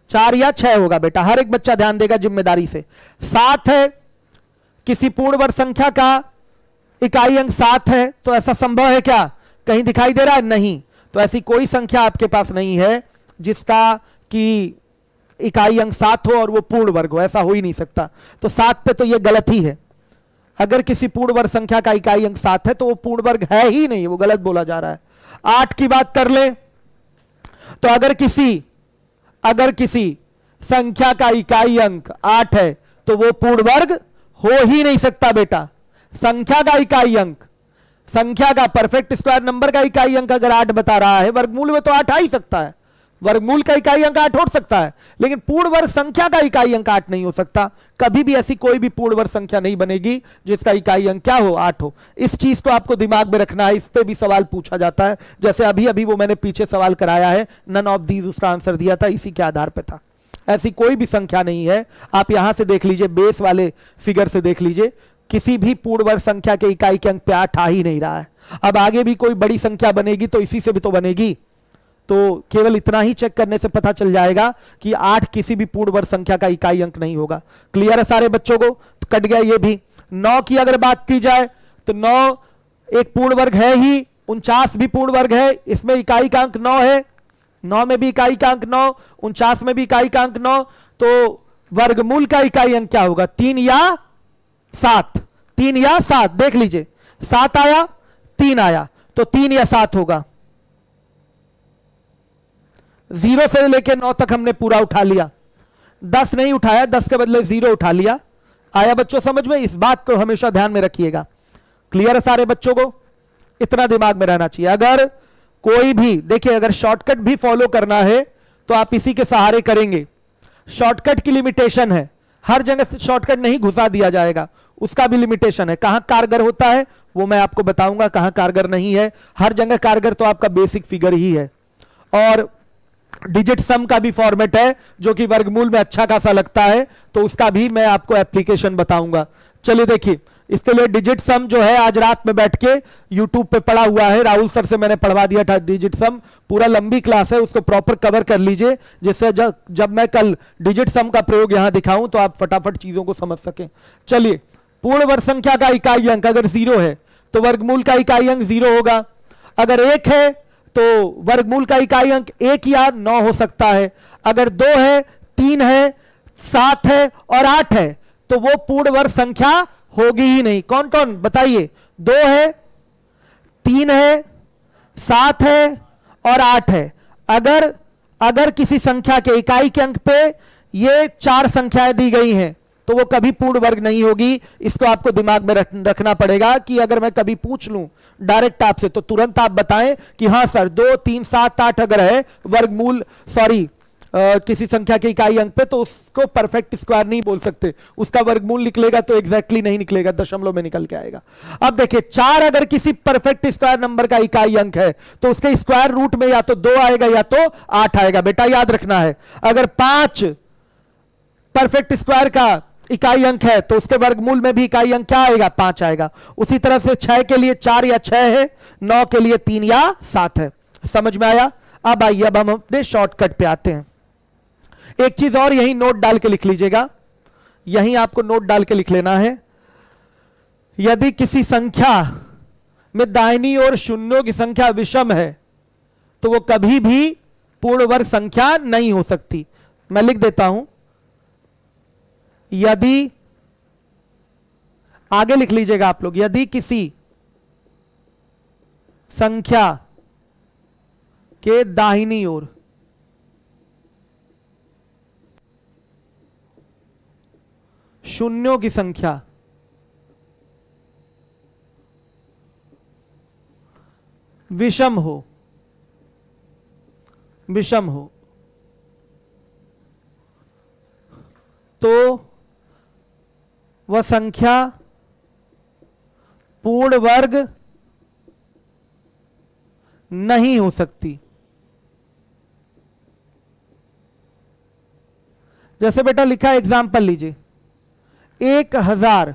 [SPEAKER 1] 4 या 6 होगा बेटा। हर एक बच्चा ध्यान देगा जिम्मेदारी से। 7 है, किसी पूर्ण वर्ग संख्या का इकाई अंक 7 है तो ऐसा संभव है क्या? कहीं दिखाई दे रहा है? नहीं। तो ऐसी कोई संख्या आपके पास नहीं है जिसका कि इकाई अंक 7 हो और वो पूर्ण वर्ग हो, ऐसा हो ही नहीं सकता। तो 7 पे तो ये गलत ही है। अगर किसी पूर्ण वर्ग संख्या का इकाई अंक 7 है तो वो पूर्ण वर्ग है ही नहीं, वो गलत बोला जा रहा है। 8 की बात कर ले तो अगर किसी संख्या का इकाई अंक 8 है तो वो पूर्ण वर्ग हो ही नहीं सकता बेटा। संख्या का इकाई अंक, संख्या का परफेक्ट स्क्वायर नंबर का इकाई अंक अगर 8 बता रहा है, वर्गमूल में तो 8 आ ही सकता है, वर्गमूल का इकाई अंक 8 हो सकता है, लेकिन पूर्ण वर्ग संख्या का इकाई अंक 8 नहीं हो सकता। कभी भी ऐसी कोई भी पूर्ण वर्ग संख्या नहीं बनेगी जिसका इकाई अंक क्या हो? 8 हो। इस चीज को आपको दिमाग में रखना है। इस पे भी सवाल पूछा जाता है, जैसे अभी अभी वो मैंने पीछे सवाल कराया है, नन ऑफ दीज उसका आंसर दिया था, इसी के आधार पर था। ऐसी कोई भी संख्या नहीं है। आप यहां से देख लीजिए, बेस वाले फिगर से देख लीजिए, किसी भी पूर्ण वर्ग संख्या के इकाई के अंक पे 8 आ ही नहीं रहा है। अब आगे भी कोई बड़ी संख्या बनेगी तो इसी से भी तो बनेगी। तो केवल इतना ही चेक करने से पता चल जाएगा कि 8 किसी भी पूर्ण वर्ग संख्या का इकाई अंक नहीं होगा। क्लियर है सारे बच्चों को? तो कट गया ये भी। 9 की अगर बात की जाए तो 9 एक पूर्ण वर्ग है ही, 49 भी पूर्ण वर्ग है, इसमें इकाई का अंक 9 है, 9 में भी इकाई का अंक 9, 49 में भी इकाई का अंक 9। तो वर्गमूल का इकाई अंक क्या होगा? 3 या 7, 3 या 7। देख लीजिए, 7 आया, 3 आया, तो 3 या 7 होगा। 0 से लेकर 9 तक हमने पूरा उठा लिया, 10 नहीं उठाया, 10 के बदले 0 उठा लिया। आया बच्चों समझ में? इस बात को हमेशा ध्यान में रखिएगा। क्लियर है सारे बच्चों को? इतना दिमाग में रहना चाहिए। अगर कोई भी, देखिए, अगर शॉर्टकट भी फॉलो करना है तो आप इसी के सहारे करेंगे। शॉर्टकट की लिमिटेशन है, हर जगह शॉर्टकट नहीं घुसा दिया जाएगा, उसका भी लिमिटेशन है। कहां कारगर होता है वो मैं आपको बताऊंगा, कहां कारगर नहीं है। हर जगह कारगर तो आपका बेसिक फिगर ही है। और डिजिट सम का भी फॉर्मेट है जो कि वर्गमूल में अच्छा खासा लगता है, तो उसका भी मैं आपको एप्लीकेशन बताऊंगा। चलिए देखिए, इसके लिए डिजिट सम जो है आज रात में बैठ के यूट्यूब पे पढ़ा हुआ है, राहुल सर से मैंने पढ़वा दिया था डिजिट सम, पूरा लंबी क्लास है, उसको प्रॉपर कवर कर लीजिए, जिससे जब मैं कल डिजिट सम का प्रयोग यहां दिखाऊं तो आप फटाफट चीजों को समझ सकें। चलिए, पूर्ण वर्ग संख्या का इकाई अंक अगर 0 है तो वर्गमूल का इकाई अंक 0 होगा, अगर 1 है तो वर्गमूल का इकाई अंक 1 या 9 हो सकता है, अगर 2 है, 3 है, 7 है और 8 है तो वो पूर्ण वर्ग संख्या होगी ही नहीं। कौन कौन बताइए? 2 है, 3 है, 7 है और 8 है। अगर किसी संख्या के इकाई के अंक पे ये 4 संख्याएं दी गई हैं तो वो कभी पूर्ण वर्ग नहीं होगी। इसको आपको दिमाग में रखना पड़ेगा कि अगर मैं कभी पूछ लूं डायरेक्ट आपसे तो तुरंत आप बताएं कि हां सर 2, 3, 7, 8 अगर है वर्गमूल किसी संख्या के इकाई अंक पे तो उसको परफेक्ट स्क्वायर नहीं बोल सकते, उसका वर्गमूल निकलेगा तो एग्जैक्टली नहीं निकलेगा, दशमलव में निकल के आएगा। अब देखिए 4 अगर किसी परफेक्ट स्क्वायर नंबर का इकाई अंक है तो उसके स्क्वायर रूट में या तो 2 आएगा या तो 8 आएगा, बेटा याद रखना है। अगर 5 परफेक्ट स्क्वायर का इकाई अंक है तो उसके वर्गमूल में भी इकाई अंक क्या आएगा? 5 आएगा। उसी तरह से 6 के लिए 4 या 6 है, 9 के लिए 3 या 7 है। समझ में आया? अब आइए, अब हम अपने शॉर्टकट पे आते हैं। एक चीज और यहीं नोट डाल के लिख लीजिएगा, यहीं आपको नोट डाल के लिख लेना है, यदि किसी संख्या में दाहिनी ओर शून्यों की संख्या विषम है तो वो कभी भी पूर्ण वर्ग संख्या नहीं हो सकती। मैं लिख देता हूं, यदि, आगे लिख लीजिएगा आप लोग, यदि किसी संख्या के दाहिनी ओर शून्यों की संख्या विषम हो तो वह संख्या पूर्ण वर्ग नहीं हो सकती। जैसे बेटा लिखा है, एग्जाम्पल लीजिए, 1000,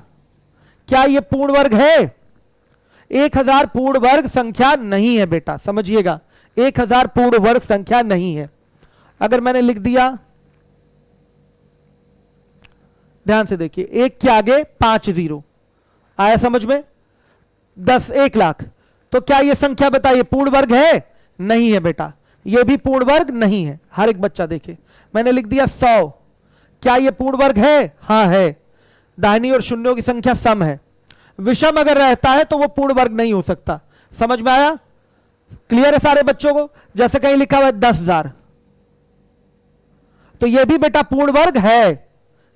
[SPEAKER 1] क्या यह पूर्ण वर्ग है? 1000 पूर्ण वर्ग संख्या नहीं है बेटा, समझिएगा, 1000 पूर्ण वर्ग संख्या नहीं है। अगर मैंने लिख दिया, ध्यान से देखिए, 1 के आगे 5 0 आया समझ में, 10, 1 लाख, तो क्या यह संख्या बताइए पूर्ण वर्ग है? नहीं है बेटा, यह भी पूर्ण वर्ग नहीं है। हर एक बच्चा देखे, मैंने लिख दिया 100, क्या यह पूर्ण वर्ग है? हां है, दाहिनी और शून्यों की संख्या सम है। विषम अगर रहता है तो वो पूर्ण वर्ग नहीं हो सकता। समझ में आया? क्लियर है सारे बच्चों को? जैसे कहीं लिखा हुआ है 10,000, तो ये भी बेटा पूर्ण वर्ग है,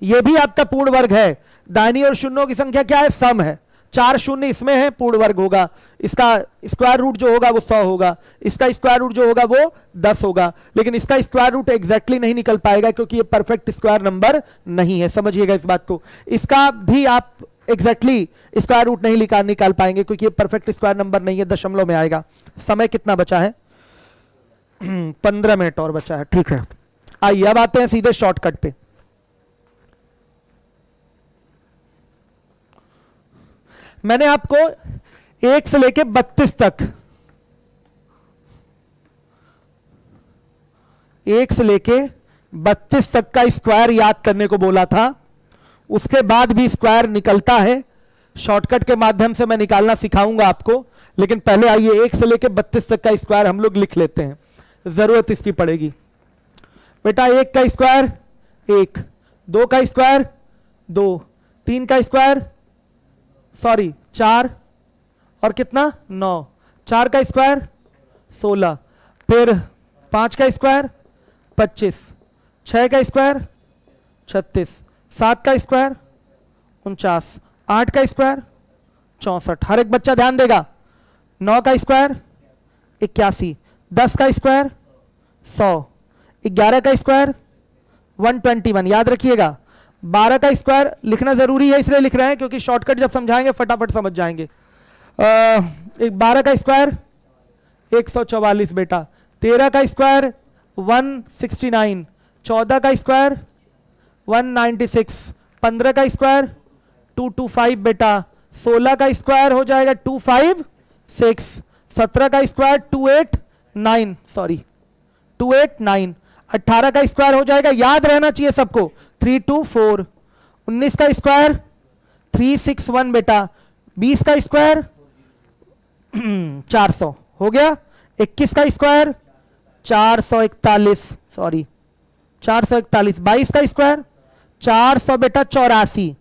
[SPEAKER 1] ये भी आपका पूर्ण वर्ग है। दाहिनी और शून्यों की संख्या क्या है? सम है, 4 शून्य इसमें है, पूर्ण वर्ग होगा। इसका स्क्वायर रूट जो होगा वो 100 होगा, इसका स्क्वायर रूट जो होगा वो 10 होगा, लेकिन इसका स्क्वायर रूट एग्जैक्टली नहीं निकल पाएगा क्योंकि ये परफेक्ट स्क्वायर नंबर नहीं है। समझिएगा इस बात को, इसका भी आप एग्जैक्टली स्क्वायर रूट नहीं निकाल पाएंगे क्योंकि ये परफेक्ट स्क्वायर नंबर नहीं है, दशमलव में आएगा। समय कितना बचा है? 15 मिनट और बचा है, ठीक है। आइए अब आते हैं सीधे शॉर्टकट पे। मैंने आपको 1 से लेके 32 तक, 1 से लेके 32 तक का स्क्वायर याद करने को बोला था। उसके बाद भी स्क्वायर निकलता है, शॉर्टकट के माध्यम से मैं निकालना सिखाऊंगा आपको, लेकिन पहले आइए 1 से लेके 32 तक का स्क्वायर हम लोग लिख लेते हैं, जरूरत इसकी पड़ेगी। बेटा 1 का स्क्वायर 1, 2 का स्क्वायर 2, 3 का स्क्वायर 4 और कितना 9, 4 का स्क्वायर 16, फिर 5 का स्क्वायर 25, 6 का स्क्वायर 36, 7 का स्क्वायर 49, 8 का स्क्वायर 64। हर एक बच्चा ध्यान देगा। 9 का स्क्वायर 81, 10 का स्क्वायर 100, 11 का स्क्वायर 121, याद रखिएगा। 12 का स्क्वायर लिखना जरूरी है, इसलिए लिख रहे हैं क्योंकि शॉर्टकट जब समझाएंगे फटाफट समझ जाएंगे। 12 का स्क्वायर 144 बेटा, 13 का स्क्वायर 169, 14 का स्क्वायर 196, 15 का स्क्वायर 225 बेटा, 16 का स्क्वायर हो जाएगा 256, 17 का स्क्वायर 289, सॉरी 289, 18 का स्क्वायर हो जाएगा, याद रहना चाहिए सबको 324, 19 का स्क्वायर 361 बेटा, 20 का स्क्वायर 400 हो गया, 21 का स्क्वायर 441, सॉरी 441, 22 का स्क्वायर 400 बेटा 84।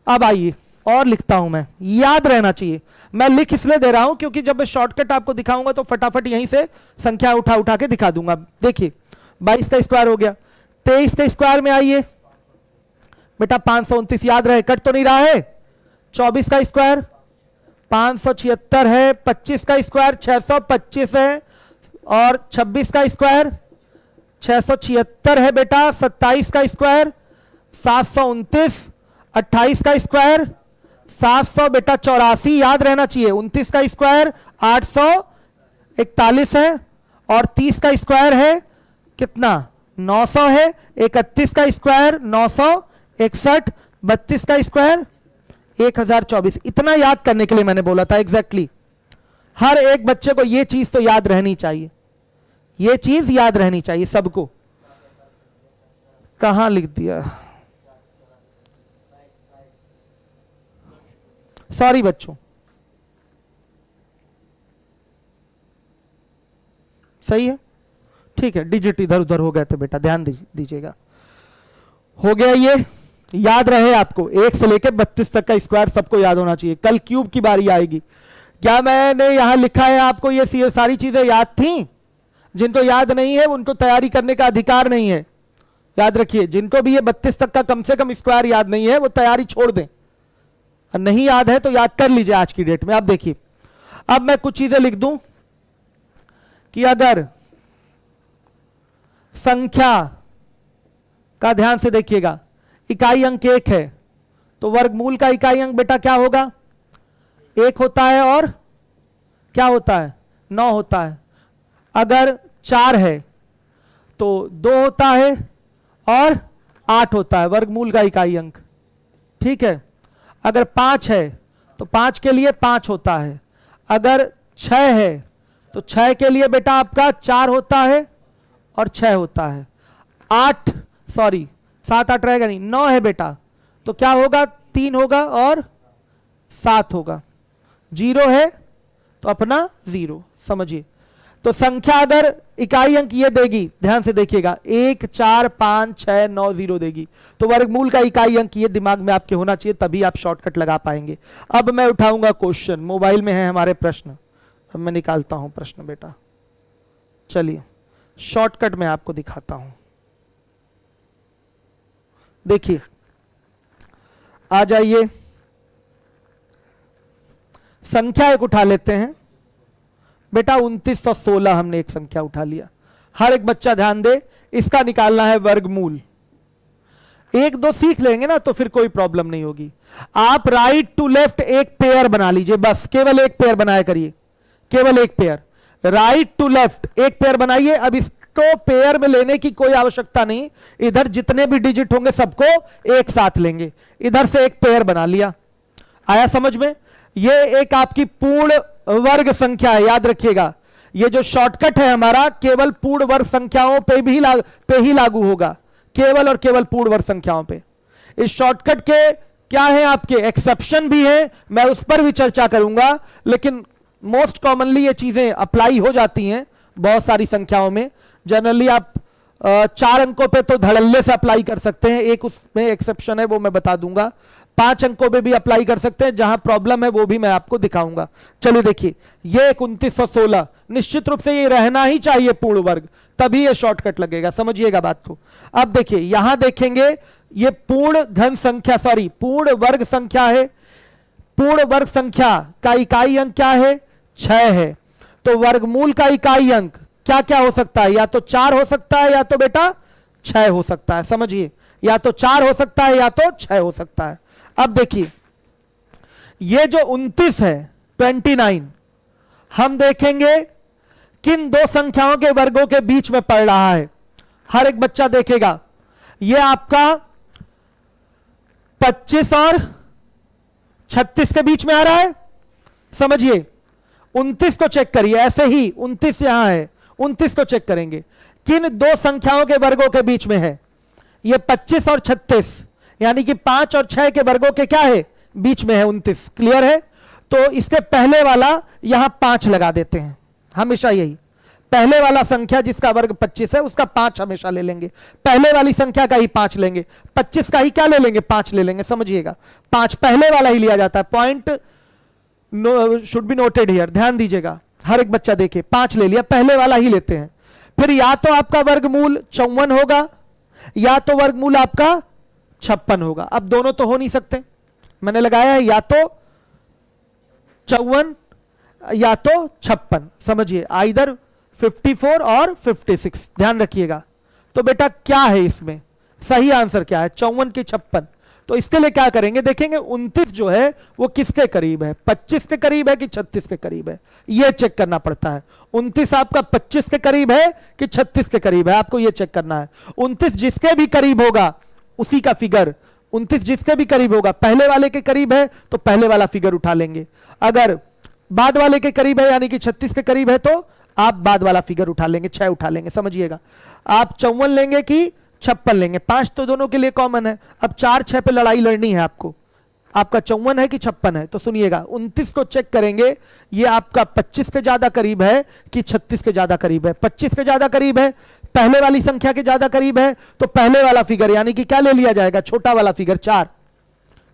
[SPEAKER 1] अब आइए और लिखता हूं मैं, याद रहना चाहिए, मैं लिख इसलिए दे रहा हूं क्योंकि जब मैं शॉर्टकट आपको दिखाऊंगा तो फटाफट यहीं से संख्या उठा उठा के दिखा दूंगा। देखिए 22 का स्क्वायर हो गया, 23 के स्क्वायर में आइए बेटा 529, याद रहे, कट तो नहीं रहा है। 24 का स्क्वायर 576 है, 25 का स्क्वायर 625 है, और 26 का स्क्वायर 676 है बेटा, 27 का स्क्वायर 729, 28 का स्क्वायर 700 बेटा 84, याद रहना चाहिए। 29 का स्क्वायर 841 है, और 30 का स्क्वायर है कितना 900 है, 31 का स्क्वायर 961, 32 का स्क्वायर 1024। इतना याद करने के लिए मैंने बोला था एग्जैक्टली। हर एक बच्चे को यह चीज तो याद रहनी चाहिए, यह चीज याद रहनी चाहिए सबको। कहां लिख दिया, सॉरी बच्चों, सही है, ठीक है, डिजिट इधर उधर हो गए थे बेटा, ध्यान दीजिएगा। हो गया ये, याद रहे आपको 1 से लेकर 32 तक का स्क्वायर सबको याद होना चाहिए। कल क्यूब की बारी आएगी। क्या मैंने यहां लिखा है आपको ये सारी चीजें याद थी? जिनको याद नहीं है उनको तैयारी करने का अधिकार नहीं है, याद रखिए। जिनको भी ये 32 तक का कम से कम स्क्वायर याद नहीं है वो तैयारी छोड़ दें, और नहीं याद है तो याद कर लीजिए आज की डेट में। अब देखिए, अब मैं कुछ चीजें लिख दूं कि अगर संख्या का, ध्यान से देखिएगा, इकाई अंक 1 है तो वर्गमूल का इकाई अंक बेटा क्या होगा, 1 होता है, और क्या होता है 9 होता है। अगर 4 है तो 2 होता है और 8 होता है वर्गमूल का इकाई अंक, ठीक है। अगर 5 है तो 5 के लिए 5 होता है। अगर 6 है तो 6 के लिए बेटा आपका 4 होता है और 6 होता है। 8 सॉरी 7 8 रहेगा नहीं, 9 है बेटा तो क्या होगा, 3 होगा और 7 होगा। 0 है तो अपना 0, समझिए। तो संख्या अगर इकाई अंक ये देगी, ध्यान से देखिएगा, 1 4 5 6 9 0 देगी, तो वर्गमूल का इकाई अंक ये दिमाग में आपके होना चाहिए, तभी आप शॉर्टकट लगा पाएंगे। अब मैं उठाऊंगा क्वेश्चन, मोबाइल में है हमारे प्रश्न, अब मैं निकालता हूं प्रश्न बेटा। चलिए शॉर्टकट में आपको दिखाता हूं, देखिए आ जाइए। संख्या एक उठा लेते हैं बेटा, 2916 हमने एक संख्या उठा लिया। हर एक बच्चा ध्यान दे, इसका निकालना है वर्गमूल। 1 2 सीख लेंगे ना तो फिर कोई प्रॉब्लम नहीं होगी। आप राइट टू लेफ्ट एक पेयर बना लीजिए, बस केवल एक पेयर बनाया करिए, केवल एक पेयर, राइट टू लेफ्ट एक पेयर बनाइए। अब इसको पेयर में लेने की कोई आवश्यकता नहीं, इधर जितने भी डिजिट होंगे सबको एक साथ लेंगे। इधर से एक पेयर बना लिया, आया समझ में? ये एक आपकी पूर्ण वर्ग संख्या है, याद रखिएगा। ये जो शॉर्टकट है हमारा केवल पूर्ण वर्ग संख्याओं पे ही लागू होगा, केवल और केवल पूर्ण वर्ग संख्याओं पे। इस शॉर्टकट के क्या है, आपके एक्सेप्शन भी है, मैं उस पर भी चर्चा करूंगा, लेकिन मोस्ट कॉमनली ये चीजें अप्लाई हो जाती हैं बहुत सारी संख्याओं में। जनरली आप 4 अंकों पे तो धड़ल्ले से अप्लाई कर सकते हैं, एक उसमें एक्सेप्शन है वो मैं बता दूंगा। 5 अंकों पे भी अप्लाई कर सकते हैं, जहां प्रॉब्लम है वो भी मैं आपको दिखाऊंगा। चलिए देखिए, ये 2916 निश्चित रूप से ये रहना ही चाहिए पूर्ण वर्ग, तभी ये शॉर्टकट लगेगा, समझिएगा बात को। अब देखिए यहां देखेंगे, ये पूर्ण घन संख्या, सॉरी पूर्ण वर्ग संख्या है। पूर्ण वर्ग संख्या का इकाई अंक क्या है, 6 है। तो वर्गमूल का इकाई अंक क्या क्या हो सकता है, या तो 4 हो सकता है या तो बेटा 6 हो सकता है, समझिए, या तो 4 हो सकता है या तो 6 हो सकता है। अब देखिए ये जो 29 है 29, हम देखेंगे किन दो संख्याओं के वर्गों के बीच में पड़ रहा है। हर एक बच्चा देखेगा, ये आपका 25 और 36 के बीच में आ रहा है, समझिए 29 को चेक करिए, ऐसे ही 29 यहां है, 29 को चेक करेंगे किन दो संख्याओं के वर्गों के बीच में है, ये 25 और 36, यानी कि 5 और 6 के वर्गों के क्या है, बीच में है 29। क्लियर है? तो इसके पहले वाला यहां 5 लगा देते हैं, हमेशा यही पहले वाला संख्या जिसका वर्ग 25 है उसका 5 हमेशा ले लेंगे, पहले वाली संख्या का ही 5 लेंगे, 25 का ही क्या ले लेंगे, 5 ले लेंगे। समझिएगा 5 पहले वाला ही लिया जाता है, point should be noted here, ध्यान दीजिएगा, हर एक बच्चा देखे, 5 ले लिया, पहले वाला ही लेते हैं। फिर या तो आपका वर्गमूल 54 होगा या तो वर्गमूल आपका 56 होगा। अब दोनों तो हो नहीं सकते, मैंने लगाया है या तो 54 या तो 56, समझिए आइदर 54 और 56, ध्यान रखिएगा। तो बेटा क्या है इसमें सही आंसर क्या है, 54 की 56। तो इसके लिए क्या करेंगे, देखेंगे 29 जो है वो किसके करीब है, 25 के करीब है कि 36 के करीब है, ये चेक करना पड़ता है। 29 आपका 25 के करीब है कि 36 के करीब है, आपको ये चेक करना है। 29 जिसके भी करीब होगा उसी का फिगर, 29 जिसके भी करीब होगा, पहले वाले के करीब है तो पहले वाला फिगर उठा लेंगे, अगर बाद वाले के करीब है यानी कि 36 के करीब है तो आप बाद वाला फिगर उठा लेंगे, 6 उठा लेंगे। समझिएगा आप 54 लेंगे कि 56 लेंगे, 5 तो दोनों के लिए कॉमन है। अब 4 6 पे लड़ाई लड़नी है आपको, आपका 54 है कि 56 है। तो सुनिएगा 29 को चेक करेंगे, ये आपका 25 के ज्यादा करीब है कि 36 के ज्यादा करीब है, 25 के ज्यादा करीब है, पहले वाली संख्या के ज्यादा करीब है, तो पहले वाला फिगर यानी कि क्या ले लिया जाएगा, छोटा वाला फिगर 4,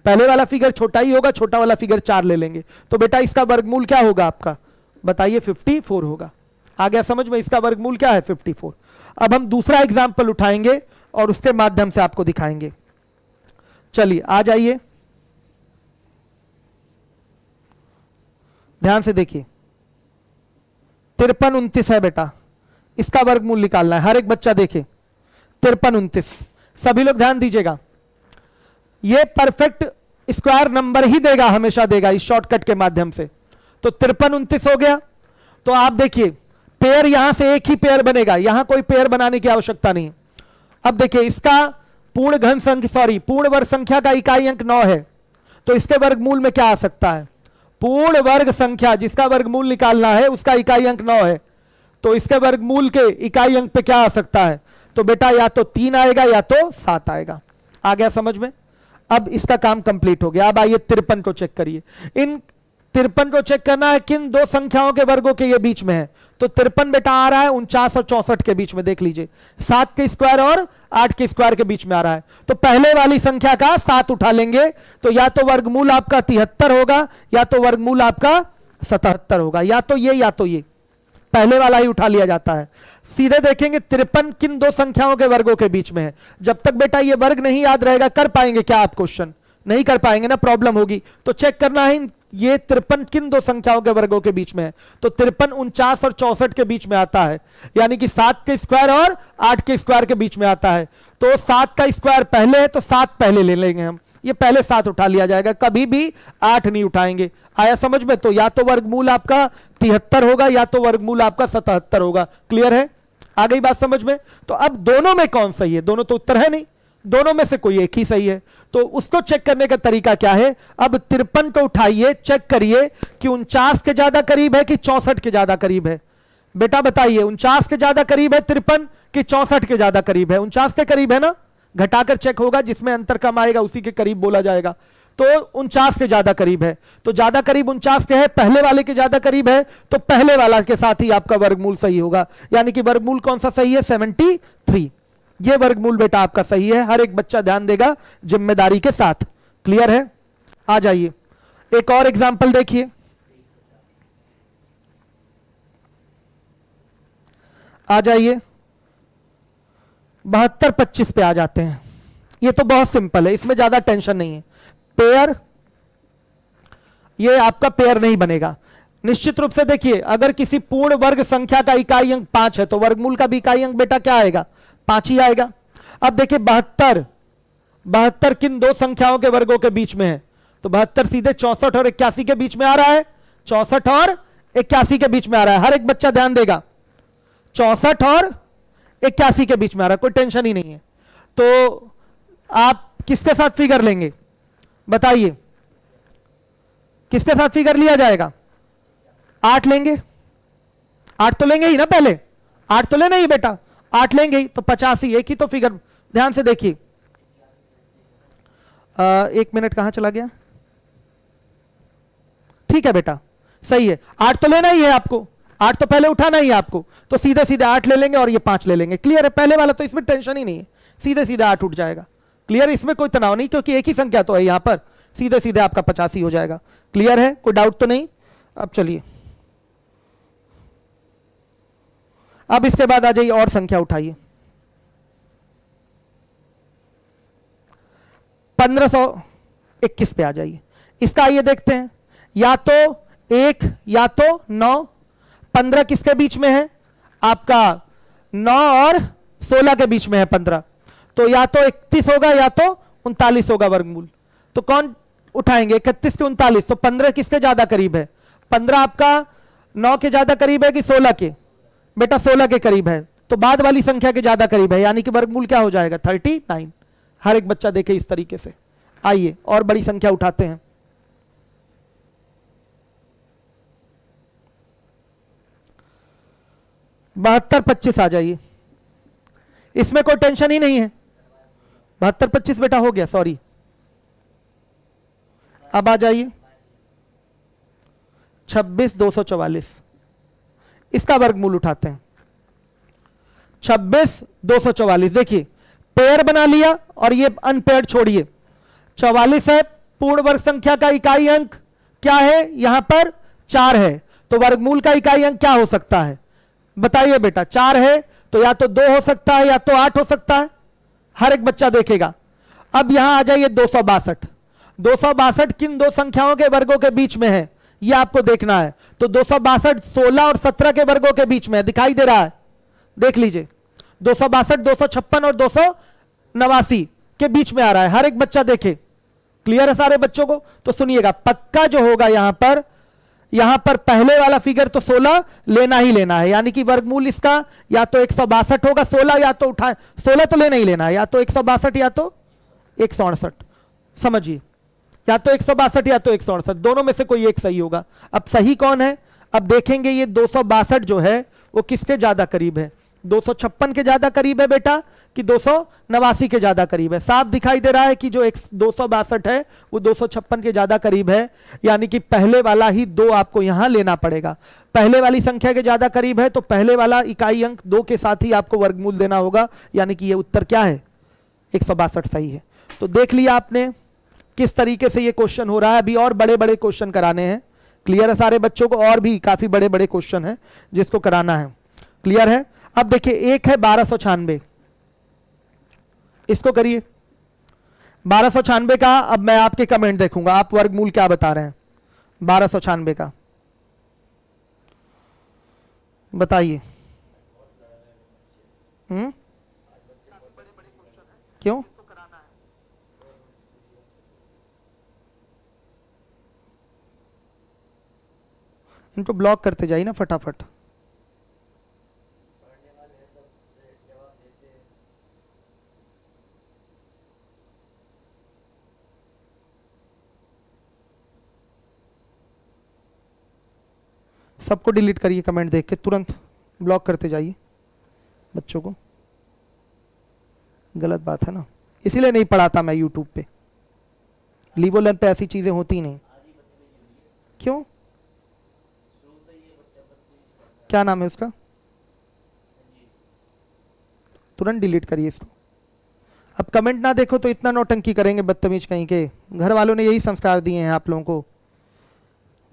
[SPEAKER 1] पहले वाला फिगर छोटा ही होगा, छोटा वाला फिगर 4 ले लेंगे। तो बेटा इसका वर्गमूल क्या होगा आपका, बताइए 54 होगा। आ गया समझ में, इसका वर्गमूल क्या है 54। अब हम दूसरा एग्जाम्पल उठाएंगे और उसके माध्यम से आपको दिखाएंगे। चलिए आ जाइए, ध्यान से देखिए, 53 29 है बेटा, इसका वर्गमूल निकालना है, हर एक बच्चा देखे 53 29, सभी लोग ध्यान दीजिएगा, ये परफेक्ट स्क्वायर नंबर ही देगा, हमेशा देगा इस शॉर्टकट के माध्यम से। तो 53 29 हो गया। तो आप देखिए पेयर यहां से एक ही पेयर बनेगा, यहां कोई पेयर बनाने की आवश्यकता नहीं। अब देखिए इसका पूर्ण घन संख्या, सॉरी पूर्ण वर्ग संख्या का इकाई अंक 9 है, तो इसके वर्गमूल में क्या आ सकता है, पूर्ण वर्ग संख्या जिसका वर्गमूल निकालना है उसका इकाई अंक 9 है, तो इसके वर्गमूल के इकाई अंक पे क्या आ सकता है, तो बेटा या तो 3 आएगा या तो 7 आएगा। आ गया समझ में? अब इसका काम कंप्लीट हो गया। अब आइए 53 को चेक करिए, इन 53 को चेक करना है किन दो संख्याओं के वर्गों के ये बीच में है। तो 53 बेटा आ रहा है 49 और 64 के बीच में, देख लीजिए 7 के स्क्वायर और 8 के स्क्वायर के बीच में आ रहा है। तो पहले वाली संख्या का 7 उठा लेंगे, तो या तो वर्गमूल आपका 73 होगा या तो वर्गमूल आपका 77 होगा, या तो ये पहले वाला ही उठा लिया जाता है। सीधे देखेंगे 53 किन दो संख्याओं के वर्गों के बीच में है। जब तक बेटा ये वर्ग नहीं याद रहेगा, कर पाएंगे क्या आप क्वेश्चन, नहीं कर पाएंगे ना, प्रॉब्लम होगी। तो चेक करना है ये 53 किन दो संख्याओं के वर्गों के बीच में है। तो 53 49 और 64 के बीच में आता है, यानी कि 7 के स्क्वायर और 8 के स्क्वायर के बीच में आता है। तो 7 का स्क्वायर पहले है तो 7 पहले ले लेंगे हम, ये पहले 7 उठा लिया जाएगा, कभी भी 8 नहीं उठाएंगे। आया समझ में? तो या तो वर्गमूल आपका 73 होगा या तो वर्गमूल आपका 77 होगा। क्लियर है? आ गई बात समझ में? तो अब दोनों में कौन सही है, दोनों तो उत्तर है नहीं, दोनों में से कोई एक ही सही है। तो उसको चेक करने का तरीका क्या है, अब 53 को उठाइए, चेक करिए कि 49 के ज्यादा करीब है कि 64 के ज्यादा करीब है। बेटा बताइए 49 के ज्यादा करीब है 53 कि 64 के ज्यादा करीब है? 49 के करीब है ना, घटाकर चेक होगा, जिसमें अंतर कम आएगा उसी के करीब बोला जाएगा। तो 49 के ज्यादा करीब है, तो ज्यादा करीब 49 के है, पहले वाले के ज्यादा करीब है, तो पहले वाला के साथ ही आपका वर्गमूल सही होगा। यानी कि वर्गमूल कौन सा सही है, 73। ये वर्गमूल बेटा आपका सही है, हर एक बच्चा ध्यान देगा जिम्मेदारी के साथ। क्लियर है? आ जाइए एक और एग्जांपल देखिए, आ जाइए 72 25 पे आ जाते हैं। ये तो बहुत सिंपल है, इसमें ज्यादा टेंशन नहीं है। पेयर, ये आपका पेयर नहीं बनेगा। निश्चित रूप से देखिए अगर किसी पूर्ण वर्ग संख्या का इकाई अंक 5 है तो वर्गमूल का भी इकाई अंक बेटा क्या आएगा, 5 ही आएगा। अब देखिए 72 किन दो संख्याओं के वर्गों के बीच में है, तो 72 सीधे 64 और 81 के बीच में आ रहा है, 64 और 81 के बीच में आ रहा है। हर एक बच्चा ध्यान देगा, 64 और 81 के बीच में आ रहा है, कोई टेंशन ही नहीं है। तो आप किसके साथ फिगर लेंगे बताइए, किसके साथ फिगर लिया जाएगा? 8 लेंगे, 8 तो लेंगे ही ना, पहले 8 तो लेना ही बेटा, 8 लेंगे ही तो 85, एक ही तो फिगर। ध्यान से देखिए, 1 मिनट कहां चला गया? ठीक है बेटा, सही है, 8 तो लेना ही है आपको, 8 तो पहले उठाना ही है आपको, तो सीधे सीधे 8 ले लेंगे और ये 5 ले लेंगे। क्लियर है? पहले वाला तो इसमें टेंशन ही नहीं है, सीधे सीधे 8 उठ जाएगा। क्लियर है? इसमें कोई तनाव नहीं, क्योंकि एक ही संख्या तो है यहां पर, सीधे सीधे आपका 85 हो जाएगा। क्लियर है? कोई डाउट तो नहीं? अब चलिए, अब इसके बाद आ जाइए और संख्या उठाइए। 1521 पे आ जाइए। इसका आइए देखते हैं, या तो 1 या तो 9। 15 किसके बीच में है? आपका 9 और 16 के बीच में है 15, तो या तो 31 होगा या तो 39 होगा वर्गमूल। तो कौन उठाएंगे? 31 के 39, तो 15 किसके ज्यादा करीब है? 15 आपका 9 के ज्यादा करीब है कि 16 के? बेटा 16 के करीब है, तो बाद वाली संख्या के ज्यादा करीब है, यानी कि वर्गमूल क्या हो जाएगा? 39। हर एक बच्चा देखे इस तरीके से। आइए और बड़ी संख्या उठाते हैं। बहत्तर 25 आ जाइए, इसमें कोई टेंशन ही नहीं है। 72 25 बेटा हो गया, सॉरी। अब आ जाइए 26 244, इसका वर्गमूल उठाते हैं। 26 244, देखिए पेयर बना लिया और ये अनपेयर्ड छोड़िए। 44 है, पूर्ण वर्ग संख्या का इकाई अंक क्या है? यहां पर 4 है, तो वर्गमूल का इकाई अंक क्या हो सकता है? बताइए बेटा, 4 है तो या तो 2 हो सकता है या तो 8 हो सकता है, हर एक बच्चा देखेगा। अब यहां आ जाइए 262। 262 किन दो संख्याओं के वर्गों के बीच में है, यह आपको देखना है। तो 262 16 और 17 के वर्गों के बीच में है, दिखाई दे रहा है, देख लीजिए। 262 256 और 289 के बीच में आ रहा है, हर एक बच्चा देखे। क्लियर है सारे बच्चों को? तो सुनिएगा, पक्का जो होगा यहां पर पहले वाला फिगर तो 16 लेना ही लेना है, यानी कि वर्गमूल इसका या तो 162 होगा। 16 या तो उठाए, 16 तो लेना ही लेना है, या तो 162 या तो 168, समझिए, या तो 162 या तो 168, दोनों में से कोई एक सही होगा। अब सही कौन है? अब देखेंगे ये 262 जो है वो किसके ज्यादा करीब है? 256 के ज्यादा करीब है बेटा कि 289 के ज्यादा करीब है? साफ दिखाई दे रहा है कि जो 262 है वो 256 के ज्यादा करीब है, यानी कि पहले वाला ही 2 आपको यहां लेना पड़ेगा। पहले वाली संख्या के ज्यादा करीब है तो पहले वाला इकाई अंक 2 के साथ ही आपको वर्गमूल देना होगा, यानी कि ये उत्तर क्या है? 162 सही है। तो देख लिया आपने किस तरीके से ये क्वेश्चन हो रहा है। अभी और बड़े बड़े क्वेश्चन कराने हैं। क्लियर है सारे बच्चों को? और भी काफी बड़े बड़े क्वेश्चन है जिसको कराना है। क्लियर है? अब देखिए, एक है 1296, इसको करिए 1296 का। अब मैं आपके कमेंट देखूंगा, आप वर्गमूल क्या बता रहे हैं 1296 का, बताइए। क्यों? इनको ब्लॉक करते जाइए ना फटाफट। सबको डिलीट करिए कमेंट देख के, तुरंत ब्लॉक करते जाइए बच्चों को। गलत बात है ना, इसीलिए नहीं पढ़ाता मैं यूट्यूब पे। लीवोलन पे ऐसी चीजें होती नहीं। क्यों? क्या नाम है उसका? तुरंत डिलीट करिए इसको। अब कमेंट ना देखो तो इतना नौटंकी करेंगे बदतमीज कहीं के। घर वालों ने यही संस्कार दिए हैं आप लोगों को।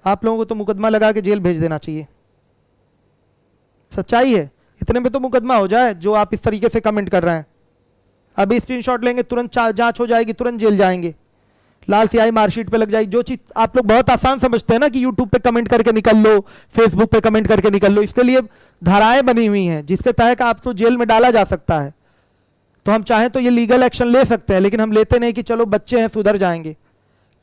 [SPEAKER 1] आप लोगों को तो मुकदमा लगा के जेल भेज देना चाहिए। सच्चाई है, इतने में तो मुकदमा हो जाए जो आप इस तरीके से कमेंट कर रहे हैं। अभी स्क्रीनशॉट लेंगे, तुरंत जांच हो जाएगी, तुरंत जेल जाएंगे, लाल स्याही मार्कशीट पे लग जाएगी। जो चीज आप लोग बहुत आसान समझते हैं ना कि यूट्यूब पे कमेंट करके निकल लो, फेसबुक पे कमेंट करके निकल लो, इसके लिए धाराएं बनी हुई हैं जिसके तहत आपको जेल में डाला जा सकता है। तो हम चाहें तो ये लीगल एक्शन ले सकते हैं, लेकिन हम लेते नहीं कि चलो बच्चे हैं सुधर जाएंगे।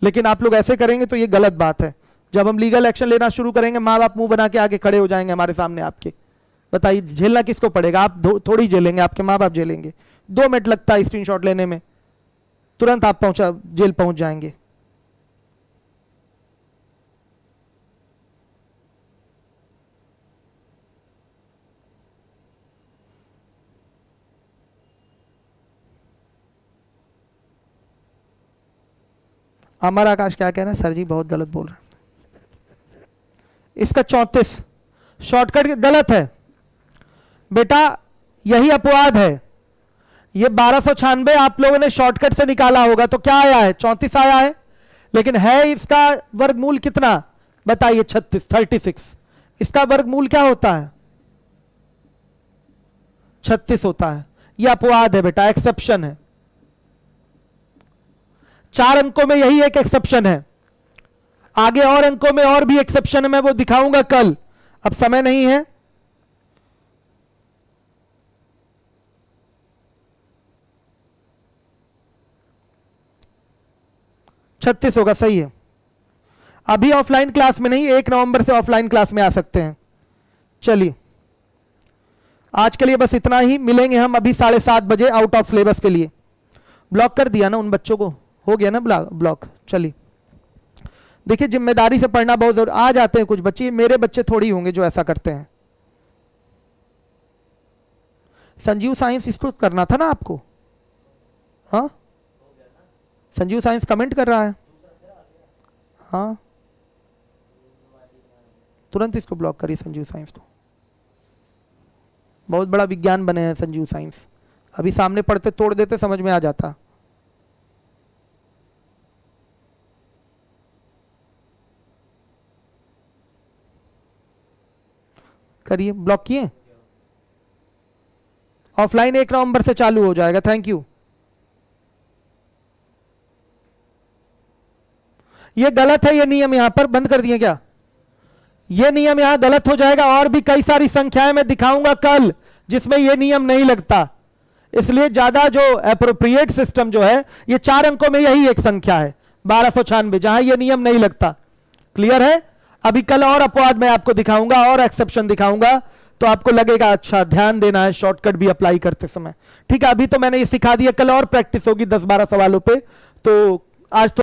[SPEAKER 1] लेकिन आप लोग ऐसे करेंगे तो ये गलत बात है। जब हम लीगल एक्शन लेना शुरू करेंगे, माँ बाप मुंह बना के आगे खड़े हो जाएंगे हमारे सामने आपके। बताइए झेलना किसको पड़ेगा? आप थोड़ी झेलेंगे, आपके माँ बाप झेलेंगे। 2 मिनट लगता है स्क्रीनशॉट लेने में, तुरंत आप जेल पहुंच जाएंगे। अमर आकाश क्या कह रहे हैं? सर जी बहुत गलत बोल रहे हैं। इसका 34 शॉर्टकट गलत है बेटा, यही अपवाद है। ये 1296 आप लोगों ने शॉर्टकट से निकाला होगा, तो क्या आया है? 34 आया है, लेकिन है इसका वर्गमूल कितना बताइए? 36। इसका वर्गमूल क्या होता है? 36 होता है। यह अपवाद है बेटा, एक्सेप्शन है। 4 अंकों में यही एक एक्सेप्शन है। आगे और अंकों में और भी एक्सेप्शन है, मैं वो दिखाऊंगा कल, अब समय नहीं है। छत्तीस होगा, सही है। अभी ऑफलाइन क्लास में नहीं, 1 नवंबर से ऑफलाइन क्लास में आ सकते हैं। चलिए आज के लिए बस इतना ही, मिलेंगे हम अभी 7:30 बजे आउट ऑफ सिलेबस के लिए। ब्लॉक कर दिया ना उन बच्चों को, हो गया ना ब्लॉक। चलिए देखिए, जिम्मेदारी से पढ़ना बहुत जरूरी। आ जाते हैं कुछ बच्चे, मेरे बच्चे थोड़ी होंगे जो ऐसा करते हैं। संजीव साइंस इसको करना था ना आपको? हाँ संजीव साइंस कमेंट कर रहा है। हाँ तुरंत इसको ब्लॉक करिए संजीव साइंस को। बहुत बड़ा विज्ञान बने हैं संजीव साइंस, अभी सामने पढ़ते तोड़ देते समझ में आ जाता। करिए, ब्लॉक किए। ऑफलाइन 1 नवंबर से चालू हो जाएगा। Thank you. ये गलत है, ये नियम यहां पर बंद कर दिए क्या? ये नियम यहां गलत हो जाएगा। और भी कई सारी संख्याएं मैं दिखाऊंगा कल जिसमें ये नियम नहीं लगता, इसलिए ज्यादा जो एप्रोप्रिएट सिस्टम जो है, ये 4 अंकों में यही एक संख्या है 1296 जहां ये नियम नहीं लगता। क्लियर है? अभी कल और अपवाद मैं आपको दिखाऊंगा और एक्सेप्शन दिखाऊंगा, तो आपको लगेगा अच्छा ध्यान देना है शॉर्टकट भी अप्लाई करते समय। ठीक है, अभी तो मैंने ये सिखा दिया, कल और प्रैक्टिस होगी 10-12 सवालों पे। तो आज तो